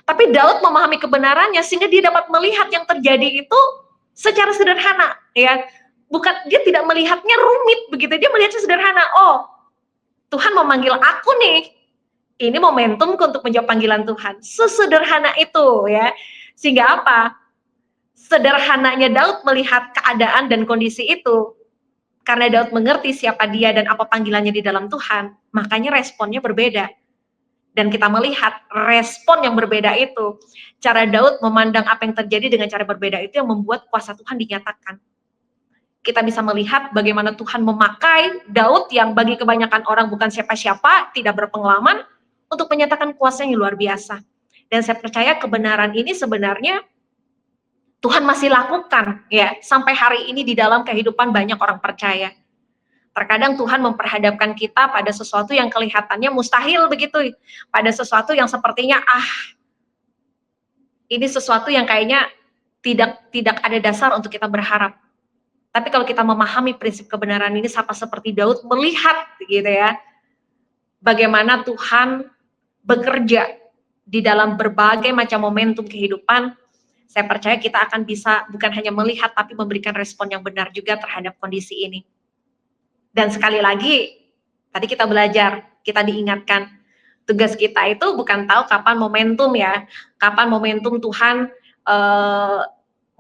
Tapi Daud memahami kebenarannya sehingga dia dapat melihat yang terjadi itu secara sederhana ya. Bukan, dia tidak melihatnya rumit begitu, dia melihatnya sederhana. Oh, Tuhan memanggil aku nih. Ini momentumku untuk menjawab panggilan Tuhan. Sesederhana itu ya. Sehingga apa? Sederhananya Daud melihat keadaan dan kondisi itu. Karena Daud mengerti siapa dia dan apa panggilannya di dalam Tuhan, makanya responnya berbeda. Dan kita melihat respon yang berbeda itu, cara Daud memandang apa yang terjadi dengan cara berbeda itu yang membuat kuasa Tuhan dinyatakan. Kita bisa melihat bagaimana Tuhan memakai Daud yang bagi kebanyakan orang bukan siapa-siapa, tidak berpengalaman, untuk menyatakan kuasa yang luar biasa. Dan saya percaya kebenaran ini sebenarnya Tuhan masih lakukan ya sampai hari ini di dalam kehidupan banyak orang percaya. Terkadang Tuhan memperhadapkan kita pada sesuatu yang kelihatannya mustahil begitu, pada sesuatu yang sepertinya ini sesuatu yang kayaknya tidak ada dasar untuk kita berharap. Tapi kalau kita memahami prinsip kebenaran ini sama seperti Daud melihat gitu ya, bagaimana Tuhan bekerja di dalam berbagai macam momentum kehidupan, saya percaya kita akan bisa bukan hanya melihat tapi memberikan respon yang benar juga terhadap kondisi ini. Dan sekali lagi, tadi kita belajar, kita diingatkan, tugas kita itu bukan tahu kapan momentum ya, kapan momentum Tuhan,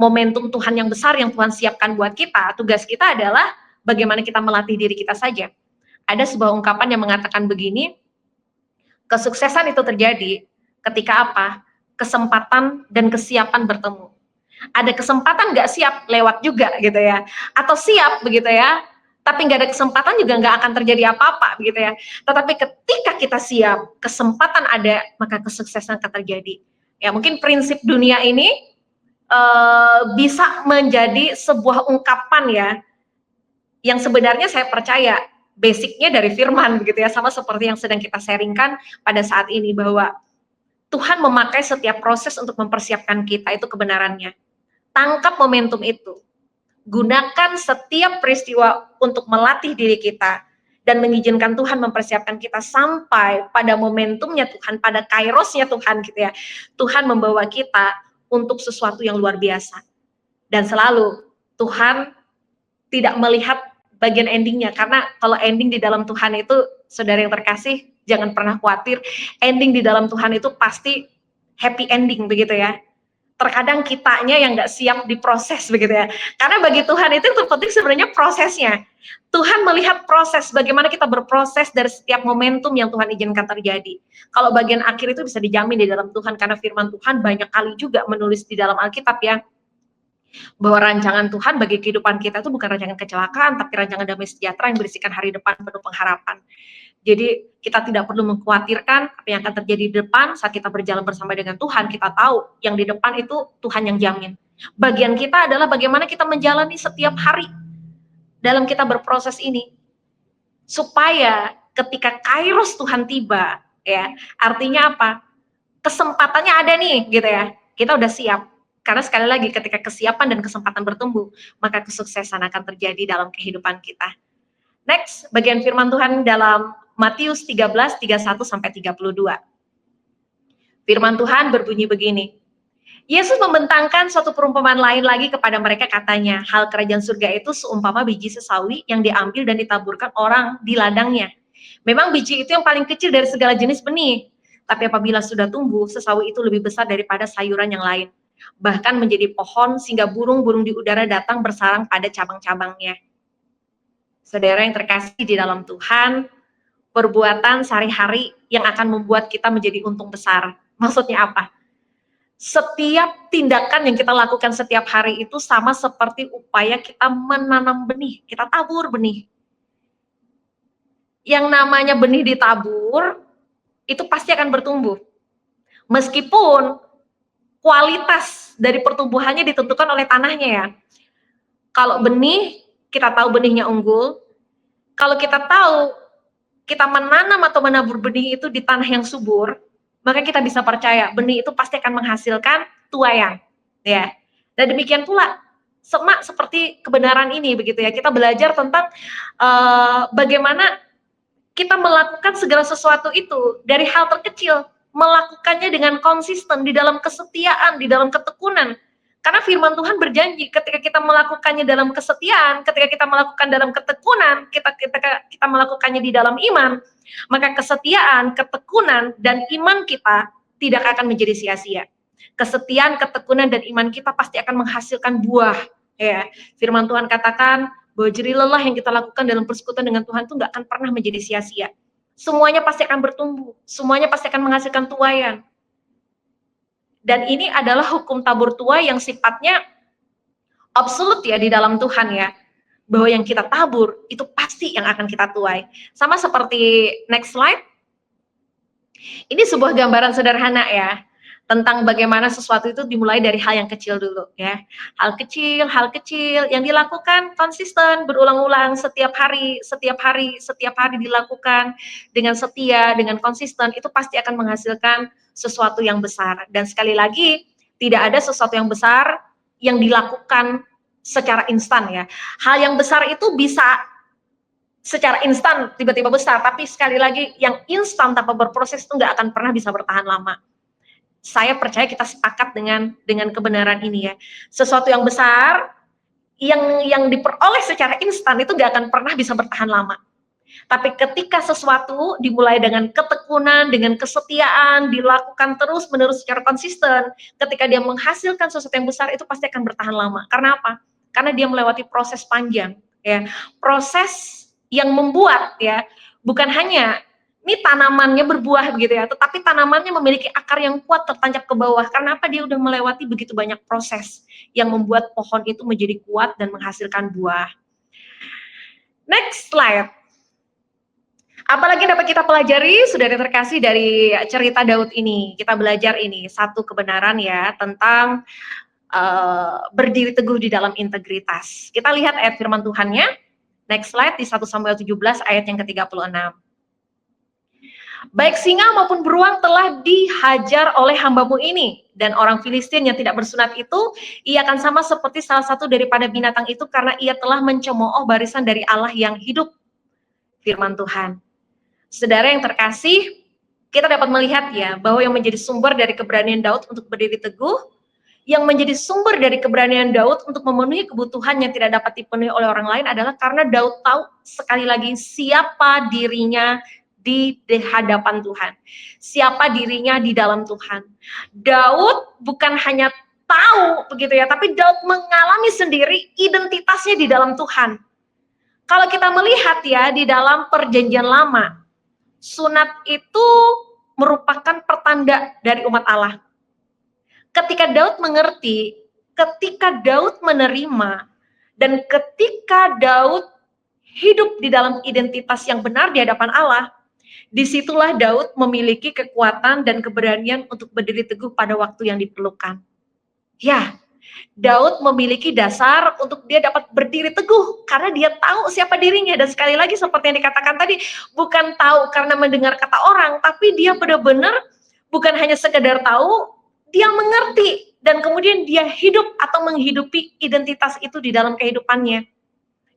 momentum Tuhan yang besar yang Tuhan siapkan buat kita. Tugas kita adalah bagaimana kita melatih diri kita saja. Ada sebuah ungkapan yang mengatakan begini, kesuksesan itu terjadi ketika apa? Kesempatan dan kesiapan bertemu. Ada kesempatan nggak siap, lewat juga gitu ya. Atau siap begitu ya, tapi nggak ada kesempatan juga nggak akan terjadi apa-apa begitu ya. Tetapi ketika kita siap, kesempatan ada, maka kesuksesan akan terjadi. Ya mungkin prinsip dunia ini bisa menjadi sebuah ungkapan ya, yang sebenarnya saya percaya basicnya dari firman begitu ya, sama seperti yang sedang kita sharingkan pada saat ini bahwa Tuhan memakai setiap proses untuk mempersiapkan kita, itu kebenarannya. Tangkap momentum itu. Gunakan setiap peristiwa untuk melatih diri kita dan mengizinkan Tuhan mempersiapkan kita sampai pada momentumnya Tuhan, pada kairosnya Tuhan gitu ya. Tuhan membawa kita untuk sesuatu yang luar biasa. Dan selalu Tuhan tidak melihat bagian endingnya, karena kalau ending di dalam Tuhan itu, saudara yang terkasih, jangan pernah khawatir, ending di dalam Tuhan itu pasti happy ending begitu ya. Terkadang kitanya yang nggak siap diproses begitu ya. Karena bagi Tuhan itu yang terpenting sebenarnya prosesnya. Tuhan melihat proses, bagaimana kita berproses dari setiap momentum yang Tuhan izinkan terjadi. Kalau bagian akhir itu bisa dijamin di dalam Tuhan, karena firman Tuhan banyak kali juga menulis di dalam Alkitab ya, bahwa rancangan Tuhan bagi kehidupan kita itu bukan rancangan kecelakaan, tapi rancangan damai sejahtera yang berisikan hari depan penuh pengharapan. Jadi kita tidak perlu mengkhawatirkan apa yang akan terjadi di depan saat kita berjalan bersama dengan Tuhan. Kita tahu yang di depan itu Tuhan yang jamin. Bagian kita adalah bagaimana kita menjalani setiap hari dalam kita berproses ini. Supaya ketika kairos Tuhan tiba, ya, artinya apa? Kesempatannya ada nih, gitu ya. Kita udah siap. Karena sekali lagi ketika kesiapan dan kesempatan bertumbuh, maka kesuksesan akan terjadi dalam kehidupan kita. Next, bagian firman Tuhan dalam Matius 13, 31 sampai 32. Firman Tuhan berbunyi begini. Yesus membentangkan suatu perumpamaan lain lagi kepada mereka, katanya, hal kerajaan surga itu seumpama biji sesawi yang diambil dan ditaburkan orang di ladangnya. Memang biji itu yang paling kecil dari segala jenis benih, tapi apabila sudah tumbuh, sesawi itu lebih besar daripada sayuran yang lain. Bahkan menjadi pohon sehingga burung-burung di udara datang bersarang pada cabang-cabangnya. Saudara yang terkasih di dalam Tuhan, perbuatan sehari-hari yang akan membuat kita menjadi untung besar. Maksudnya apa? Setiap tindakan yang kita lakukan setiap hari itu sama seperti upaya kita menanam benih, kita tabur benih. Yang namanya benih ditabur, itu pasti akan bertumbuh. Meskipun kualitas dari pertumbuhannya ditentukan oleh tanahnya ya. Kalau benih, kita tahu benihnya unggul. Kalau kita tahu kita menanam atau menabur benih itu di tanah yang subur, maka kita bisa percaya benih itu pasti akan menghasilkan tuaian, ya. Dan demikian pula sama seperti kebenaran ini begitu ya. Kita belajar tentang bagaimana kita melakukan segala sesuatu itu dari hal terkecil, melakukannya dengan konsisten di dalam kesetiaan, di dalam ketekunan. Karena firman Tuhan berjanji ketika kita melakukannya dalam kesetiaan, ketika kita melakukan dalam ketekunan, kita melakukannya di dalam iman, maka kesetiaan, ketekunan, dan iman kita tidak akan menjadi sia-sia. Kesetiaan, ketekunan, dan iman kita pasti akan menghasilkan buah. Ya, firman Tuhan katakan bahwa jerih lelah yang kita lakukan dalam persekutuan dengan Tuhan itu nggak akan pernah menjadi sia-sia. semuanya pasti akan bertumbuh, semuanya pasti akan menghasilkan tuaian. Dan ini adalah hukum tabur tuai yang sifatnya absolut ya di dalam Tuhan ya. Bahwa yang kita tabur itu pasti yang akan kita tuai. Sama seperti next slide. Ini sebuah gambaran sederhana ya tentang bagaimana sesuatu itu dimulai dari hal yang kecil dulu ya. Hal kecil yang dilakukan konsisten berulang-ulang setiap hari dilakukan dengan setia, dengan konsisten, itu pasti akan menghasilkan sesuatu yang besar. Dan sekali lagi, tidak ada sesuatu yang besar yang dilakukan secara instan ya. Hal yang besar itu bisa secara instan tiba-tiba besar, tapi sekali lagi yang instan tanpa berproses itu nggak akan pernah bisa bertahan lama. Saya percaya kita sepakat dengan kebenaran ini ya. Sesuatu yang besar yang diperoleh secara instan itu nggak akan pernah bisa bertahan lama. Tapi ketika sesuatu dimulai dengan ketekunan, dengan kesetiaan, dilakukan terus-menerus secara konsisten, ketika dia menghasilkan sesuatu yang besar itu pasti akan bertahan lama. Karena apa? Karena dia melewati proses panjang ya. Proses yang membuat ya, bukan hanya ini tanamannya berbuah begitu ya, tetapi tanamannya memiliki akar yang kuat tertancap ke bawah. Karena apa? Dia udah melewati begitu banyak proses yang membuat pohon itu menjadi kuat dan menghasilkan buah. Next slide. Apalagi dapat kita pelajari, saudara terkasih, dari cerita Daud ini. Kita belajar ini satu kebenaran ya tentang berdiri teguh di dalam integritas. Kita lihat ayat firman Tuhannya. Next slide, di 1 Samuel 17 ayat yang ke-36. Baik singa maupun beruang telah dihajar oleh hambamu ini, dan orang Filistin yang tidak bersunat itu, ia akan sama seperti salah satu daripada binatang itu karena ia telah mencemooh barisan dari Allah yang hidup. Firman Tuhan. Saudara yang terkasih, kita dapat melihat ya bahwa yang menjadi sumber dari keberanian Daud untuk berdiri teguh, yang menjadi sumber dari keberanian Daud untuk memenuhi kebutuhan yang tidak dapat dipenuhi oleh orang lain adalah karena Daud tahu sekali lagi siapa dirinya di hadapan Tuhan, siapa dirinya di dalam Tuhan. Daud bukan hanya tahu begitu ya, tapi Daud mengalami sendiri identitasnya di dalam Tuhan. Kalau kita melihat ya di dalam perjanjian lama, sunat itu merupakan pertanda dari umat Allah. Ketika Daud mengerti, ketika Daud menerima, dan ketika Daud hidup di dalam identitas yang benar di hadapan Allah, disitulah Daud memiliki kekuatan dan keberanian untuk berdiri teguh pada waktu yang diperlukan. Ya, Daud memiliki dasar untuk dia dapat berdiri teguh karena dia tahu siapa dirinya. Dan sekali lagi seperti yang dikatakan tadi, bukan tahu karena mendengar kata orang, tapi dia benar-benar bukan hanya sekedar tahu, dia mengerti dan kemudian dia hidup atau menghidupi identitas itu di dalam kehidupannya.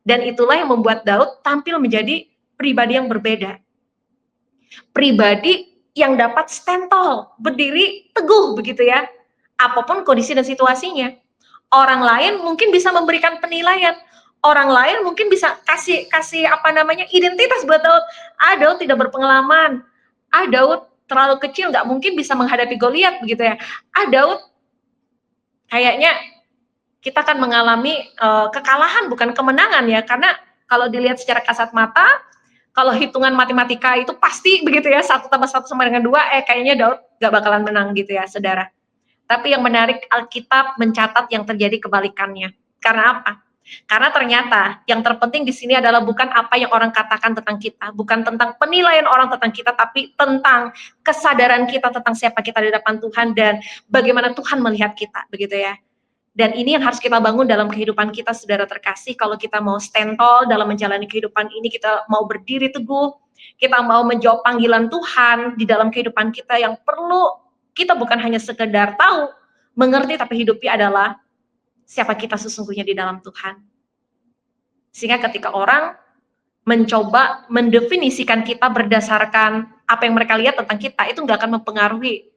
Dan itulah yang membuat Daud tampil menjadi pribadi yang berbeda. Pribadi yang dapat stand tall, berdiri teguh begitu ya. Apapun kondisi dan situasinya. Orang lain mungkin bisa memberikan penilaian. Orang lain mungkin bisa kasih identitas buat Daud. Daud tidak berpengalaman. Daud terlalu kecil, nggak mungkin bisa menghadapi Goliat begitu ya. Daud kayaknya kita akan mengalami kekalahan bukan kemenangan ya, karena kalau dilihat secara kasat mata, kalau hitungan matematika itu pasti begitu ya, 1 tambah 1 sama dengan 2, kayaknya Daud nggak bakalan menang gitu ya saudara. Tapi yang menarik, Alkitab mencatat yang terjadi kebalikannya. Karena apa? Karena ternyata yang terpenting di sini adalah bukan apa yang orang katakan tentang kita, bukan tentang penilaian orang tentang kita, tapi tentang kesadaran kita tentang siapa kita di hadapan Tuhan dan bagaimana Tuhan melihat kita, begitu ya. Dan ini yang harus kita bangun dalam kehidupan kita, saudara terkasih. Kalau kita mau stand tall dalam menjalani kehidupan ini, kita mau berdiri teguh, kita mau menjawab panggilan Tuhan di dalam kehidupan kita, yang perlu kita bukan hanya sekedar tahu, mengerti, tapi hidupi adalah siapa kita sesungguhnya di dalam Tuhan. Sehingga ketika orang mencoba mendefinisikan kita berdasarkan apa yang mereka lihat tentang kita, itu nggak akan mempengaruhi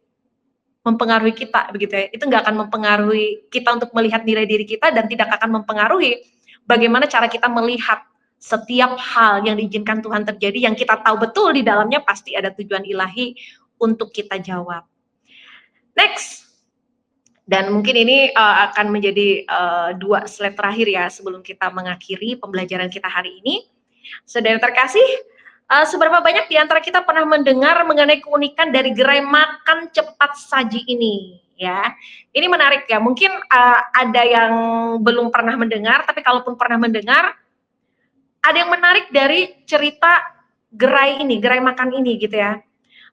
kita begitu ya. Itu nggak akan mempengaruhi kita untuk melihat nilai diri kita, dan tidak akan mempengaruhi bagaimana cara kita melihat setiap hal yang diizinkan Tuhan terjadi, yang kita tahu betul di dalamnya pasti ada tujuan ilahi untuk kita jawab. Next. Dan mungkin ini akan menjadi 2 slide terakhir ya sebelum kita mengakhiri pembelajaran kita hari ini. Saudara terkasih, Seberapa banyak di antara kita pernah mendengar mengenai keunikan dari gerai makan cepat saji ini, ya? Ini menarik ya, mungkin, ada yang belum pernah mendengar, tapi kalaupun pernah mendengar, ada yang menarik dari cerita gerai ini, gerai makan ini gitu ya.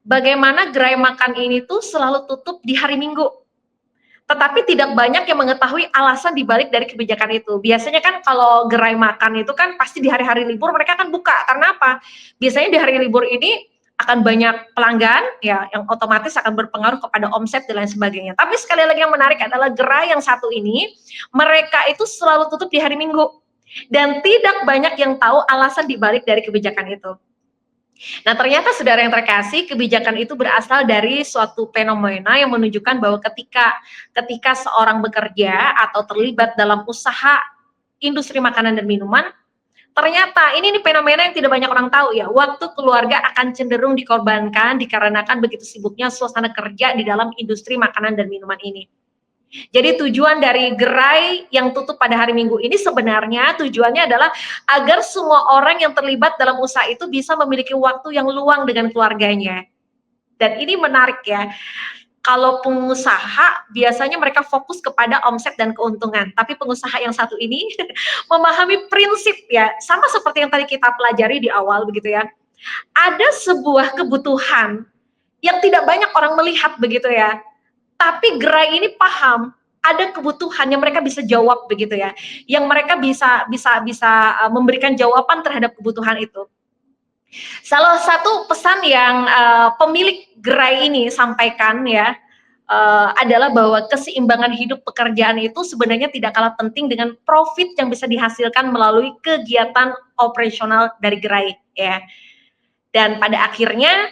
Bagaimana gerai makan ini tuh selalu tutup di hari Minggu. Tetapi tidak banyak yang mengetahui alasan dibalik dari kebijakan itu. Biasanya kan kalau gerai makan itu kan pasti di hari-hari libur mereka akan buka, karena apa? Biasanya di hari libur ini akan banyak pelanggan ya, yang otomatis akan berpengaruh kepada omset dan lain sebagainya. Tapi sekali lagi yang menarik adalah gerai yang satu ini, mereka itu selalu tutup di hari Minggu dan tidak banyak yang tahu alasan dibalik dari kebijakan itu. Nah, ternyata saudara yang terkasih, kebijakan itu berasal dari suatu fenomena yang menunjukkan bahwa ketika seorang bekerja atau terlibat dalam usaha industri makanan dan minuman, ternyata ini nih fenomena yang tidak banyak orang tahu ya, waktu keluarga akan cenderung dikorbankan dikarenakan begitu sibuknya suasana kerja di dalam industri makanan dan minuman ini. Jadi tujuan dari gerai yang tutup pada hari Minggu ini sebenarnya tujuannya adalah agar semua orang yang terlibat dalam usaha itu bisa memiliki waktu yang luang dengan keluarganya. Dan ini menarik ya, kalau pengusaha biasanya mereka fokus kepada omset dan keuntungan, tapi pengusaha yang satu ini memahami prinsip ya, sama seperti yang tadi kita pelajari di awal begitu ya. Ada sebuah kebutuhan yang tidak banyak orang melihat begitu ya, tapi gerai ini paham ada kebutuhan yang mereka bisa jawab begitu ya, yang mereka bisa memberikan jawaban terhadap kebutuhan itu. Salah satu pesan yang pemilik gerai ini sampaikan ya, adalah bahwa keseimbangan hidup pekerjaan itu sebenarnya tidak kalah penting dengan profit yang bisa dihasilkan melalui kegiatan operasional dari gerai ya. Dan pada akhirnya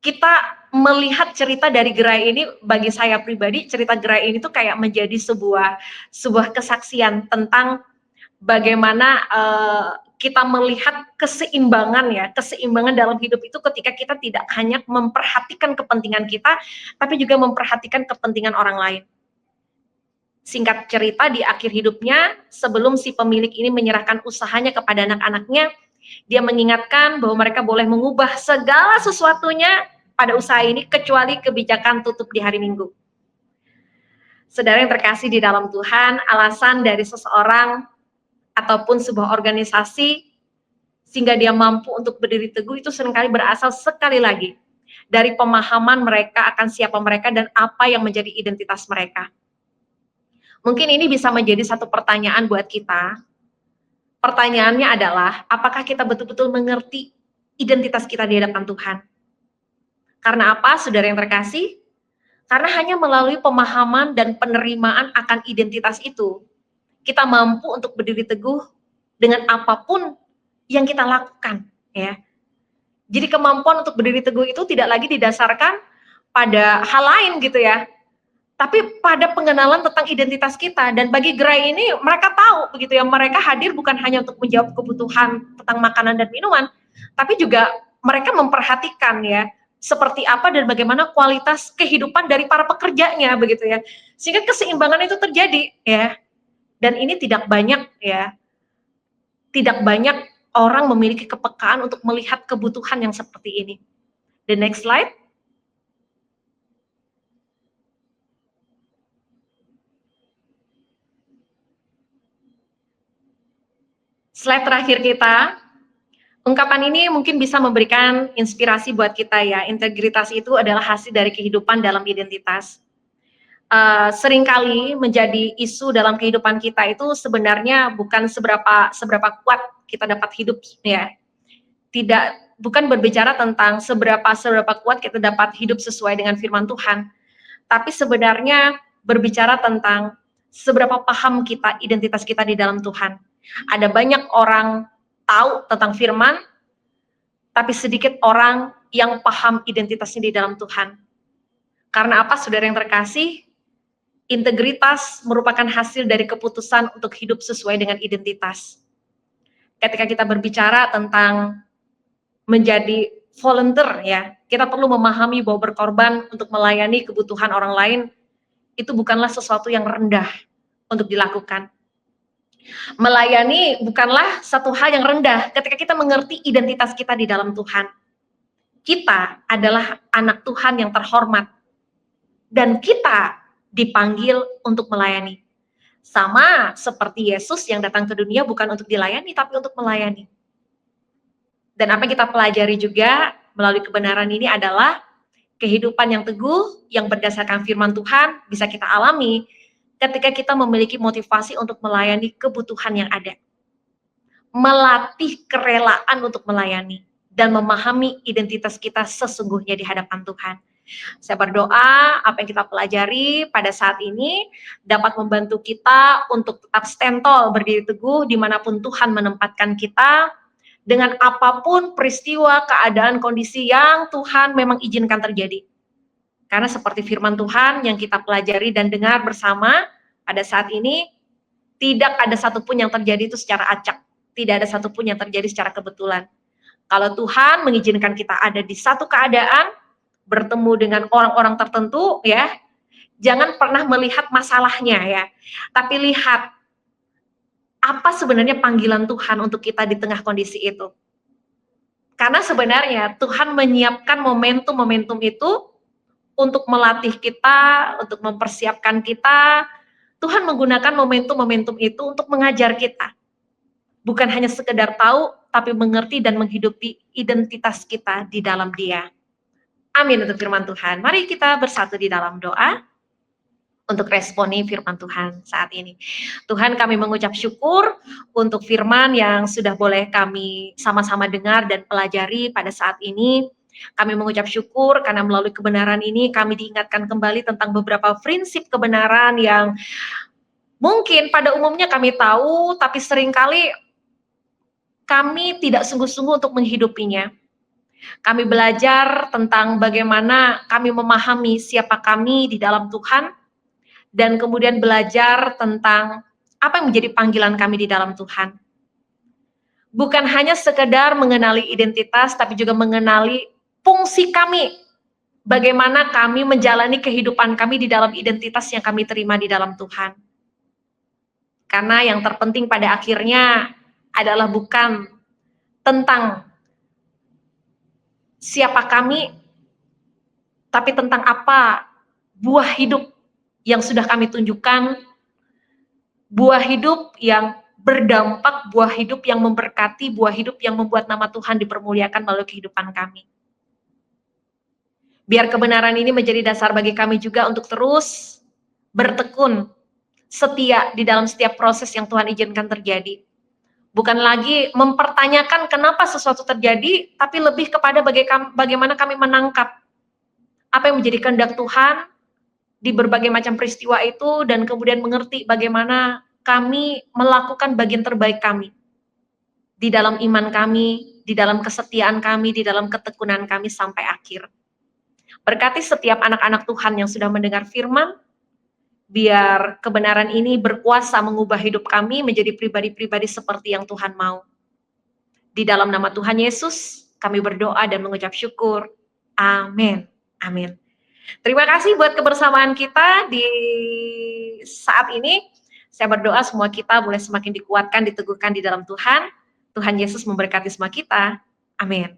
kita melihat cerita dari gerai ini, bagi saya pribadi cerita gerai ini tuh kayak menjadi sebuah kesaksian tentang bagaimana kita melihat keseimbangan ya, keseimbangan dalam hidup itu ketika kita tidak hanya memperhatikan kepentingan kita, tapi juga memperhatikan kepentingan orang lain. Singkat cerita, di akhir hidupnya, sebelum si pemilik ini menyerahkan usahanya kepada anak-anaknya, dia mengingatkan bahwa mereka boleh mengubah segala sesuatunya pada usaha ini kecuali kebijakan tutup di hari Minggu. Saudara yang terkasih di dalam Tuhan, alasan dari seseorang ataupun sebuah organisasi sehingga dia mampu untuk berdiri teguh itu seringkali berasal sekali lagi dari pemahaman mereka akan siapa mereka dan apa yang menjadi identitas mereka. Mungkin ini bisa menjadi satu pertanyaan buat kita. Pertanyaannya adalah, apakah kita betul-betul mengerti identitas kita di hadapan Tuhan? Karena apa, saudara yang terkasih? Karena hanya melalui pemahaman dan penerimaan akan identitas itu, kita mampu untuk berdiri teguh dengan apapun yang kita lakukan, ya. Jadi kemampuan untuk berdiri teguh itu tidak lagi didasarkan pada hal lain gitu ya, tapi pada pengenalan tentang identitas kita. Dan bagi gerai ini mereka tahu begitu ya, mereka hadir bukan hanya untuk menjawab kebutuhan tentang makanan dan minuman, tapi juga mereka memperhatikan ya, seperti apa dan bagaimana kualitas kehidupan dari para pekerjanya begitu ya. Sehingga keseimbangan itu terjadi ya. Dan ini tidak banyak ya, tidak banyak orang memiliki kepekaan untuk melihat kebutuhan yang seperti ini. The next slide. Slide terakhir kita, ungkapan ini mungkin bisa memberikan inspirasi buat kita ya. Integritas itu adalah hasil dari kehidupan dalam identitas. Seringkali menjadi isu dalam kehidupan kita itu sebenarnya bukan seberapa kuat kita dapat hidup ya. Bukan berbicara tentang seberapa kuat kita dapat hidup sesuai dengan firman Tuhan, tapi sebenarnya berbicara tentang seberapa paham kita identitas kita di dalam Tuhan. Ada banyak orang tahu tentang firman, tapi sedikit orang yang paham identitasnya di dalam Tuhan. Karena apa, saudara yang terkasih? Integritas merupakan hasil dari keputusan untuk hidup sesuai dengan identitas. Ketika kita berbicara tentang menjadi volunteer ya, kita perlu memahami bahwa berkorban untuk melayani kebutuhan orang lain itu bukanlah sesuatu yang rendah untuk dilakukan. Melayani bukanlah satu hal yang rendah ketika kita mengerti identitas kita di dalam Tuhan. Kita adalah anak Tuhan yang terhormat dan kita dipanggil untuk melayani. Sama seperti Yesus yang datang ke dunia bukan untuk dilayani tapi untuk melayani. Dan apa yang kita pelajari juga melalui kebenaran ini adalah kehidupan yang teguh, yang berdasarkan firman Tuhan bisa kita alami ketika kita memiliki motivasi untuk melayani kebutuhan yang ada. Melatih kerelaan untuk melayani dan memahami identitas kita sesungguhnya di hadapan Tuhan. Saya berdoa apa yang kita pelajari pada saat ini dapat membantu kita untuk tetap stand tall, berdiri teguh dimanapun Tuhan menempatkan kita, dengan apapun peristiwa, keadaan, kondisi yang Tuhan memang izinkan terjadi. Karena seperti firman Tuhan yang kita pelajari dan dengar bersama pada saat ini, tidak ada satupun yang terjadi itu secara acak. Tidak ada satupun yang terjadi secara kebetulan. Kalau Tuhan mengizinkan kita ada di satu keadaan, bertemu dengan orang-orang tertentu, ya, jangan pernah melihat masalahnya, ya, tapi lihat apa sebenarnya panggilan Tuhan untuk kita di tengah kondisi itu. Karena sebenarnya Tuhan menyiapkan momentum-momentum itu untuk melatih kita, untuk mempersiapkan kita. Tuhan menggunakan momentum-momentum itu untuk mengajar kita. Bukan hanya sekedar tahu, tapi mengerti dan menghidupi identitas kita di dalam Dia. Amin untuk firman Tuhan. Mari kita bersatu di dalam doa untuk responi firman Tuhan saat ini. Tuhan, kami mengucap syukur untuk firman yang sudah boleh kami sama-sama dengar dan pelajari pada saat ini. Kami mengucap syukur karena melalui kebenaran ini kami diingatkan kembali tentang beberapa prinsip kebenaran yang mungkin pada umumnya kami tahu, tapi seringkali kami tidak sungguh-sungguh untuk menghidupinya. Kami belajar tentang bagaimana kami memahami siapa kami di dalam Tuhan, dan kemudian belajar tentang apa yang menjadi panggilan kami di dalam Tuhan. Bukan hanya sekedar mengenali identitas, tapi juga mengenali fungsi kami. Bagaimana kami menjalani kehidupan kami di dalam identitas yang kami terima di dalam Tuhan. Karena yang terpenting pada akhirnya adalah bukan tentang siapa kami, tapi tentang apa buah hidup yang sudah kami tunjukkan, buah hidup yang berdampak, buah hidup yang memberkati, buah hidup yang membuat nama Tuhan dipermuliakan melalui kehidupan kami. Biar kebenaran ini menjadi dasar bagi kami juga untuk terus bertekun, setia di dalam setiap proses yang Tuhan izinkan terjadi. Bukan lagi mempertanyakan kenapa sesuatu terjadi, tapi lebih kepada bagaimana kami menangkap apa yang menjadi kehendak Tuhan di berbagai macam peristiwa itu, dan kemudian mengerti bagaimana kami melakukan bagian terbaik kami di dalam iman kami, di dalam kesetiaan kami, di dalam ketekunan kami sampai akhir. Berkati setiap anak-anak Tuhan yang sudah mendengar firman, biar kebenaran ini berkuasa mengubah hidup kami menjadi pribadi-pribadi seperti yang Tuhan mau. Di dalam nama Tuhan Yesus, kami berdoa dan mengucap syukur. Amin. Amin. Terima kasih buat kebersamaan kita di saat ini. Saya berdoa semua kita boleh semakin dikuatkan, diteguhkan di dalam Tuhan. Tuhan Yesus memberkati semua kita. Amin.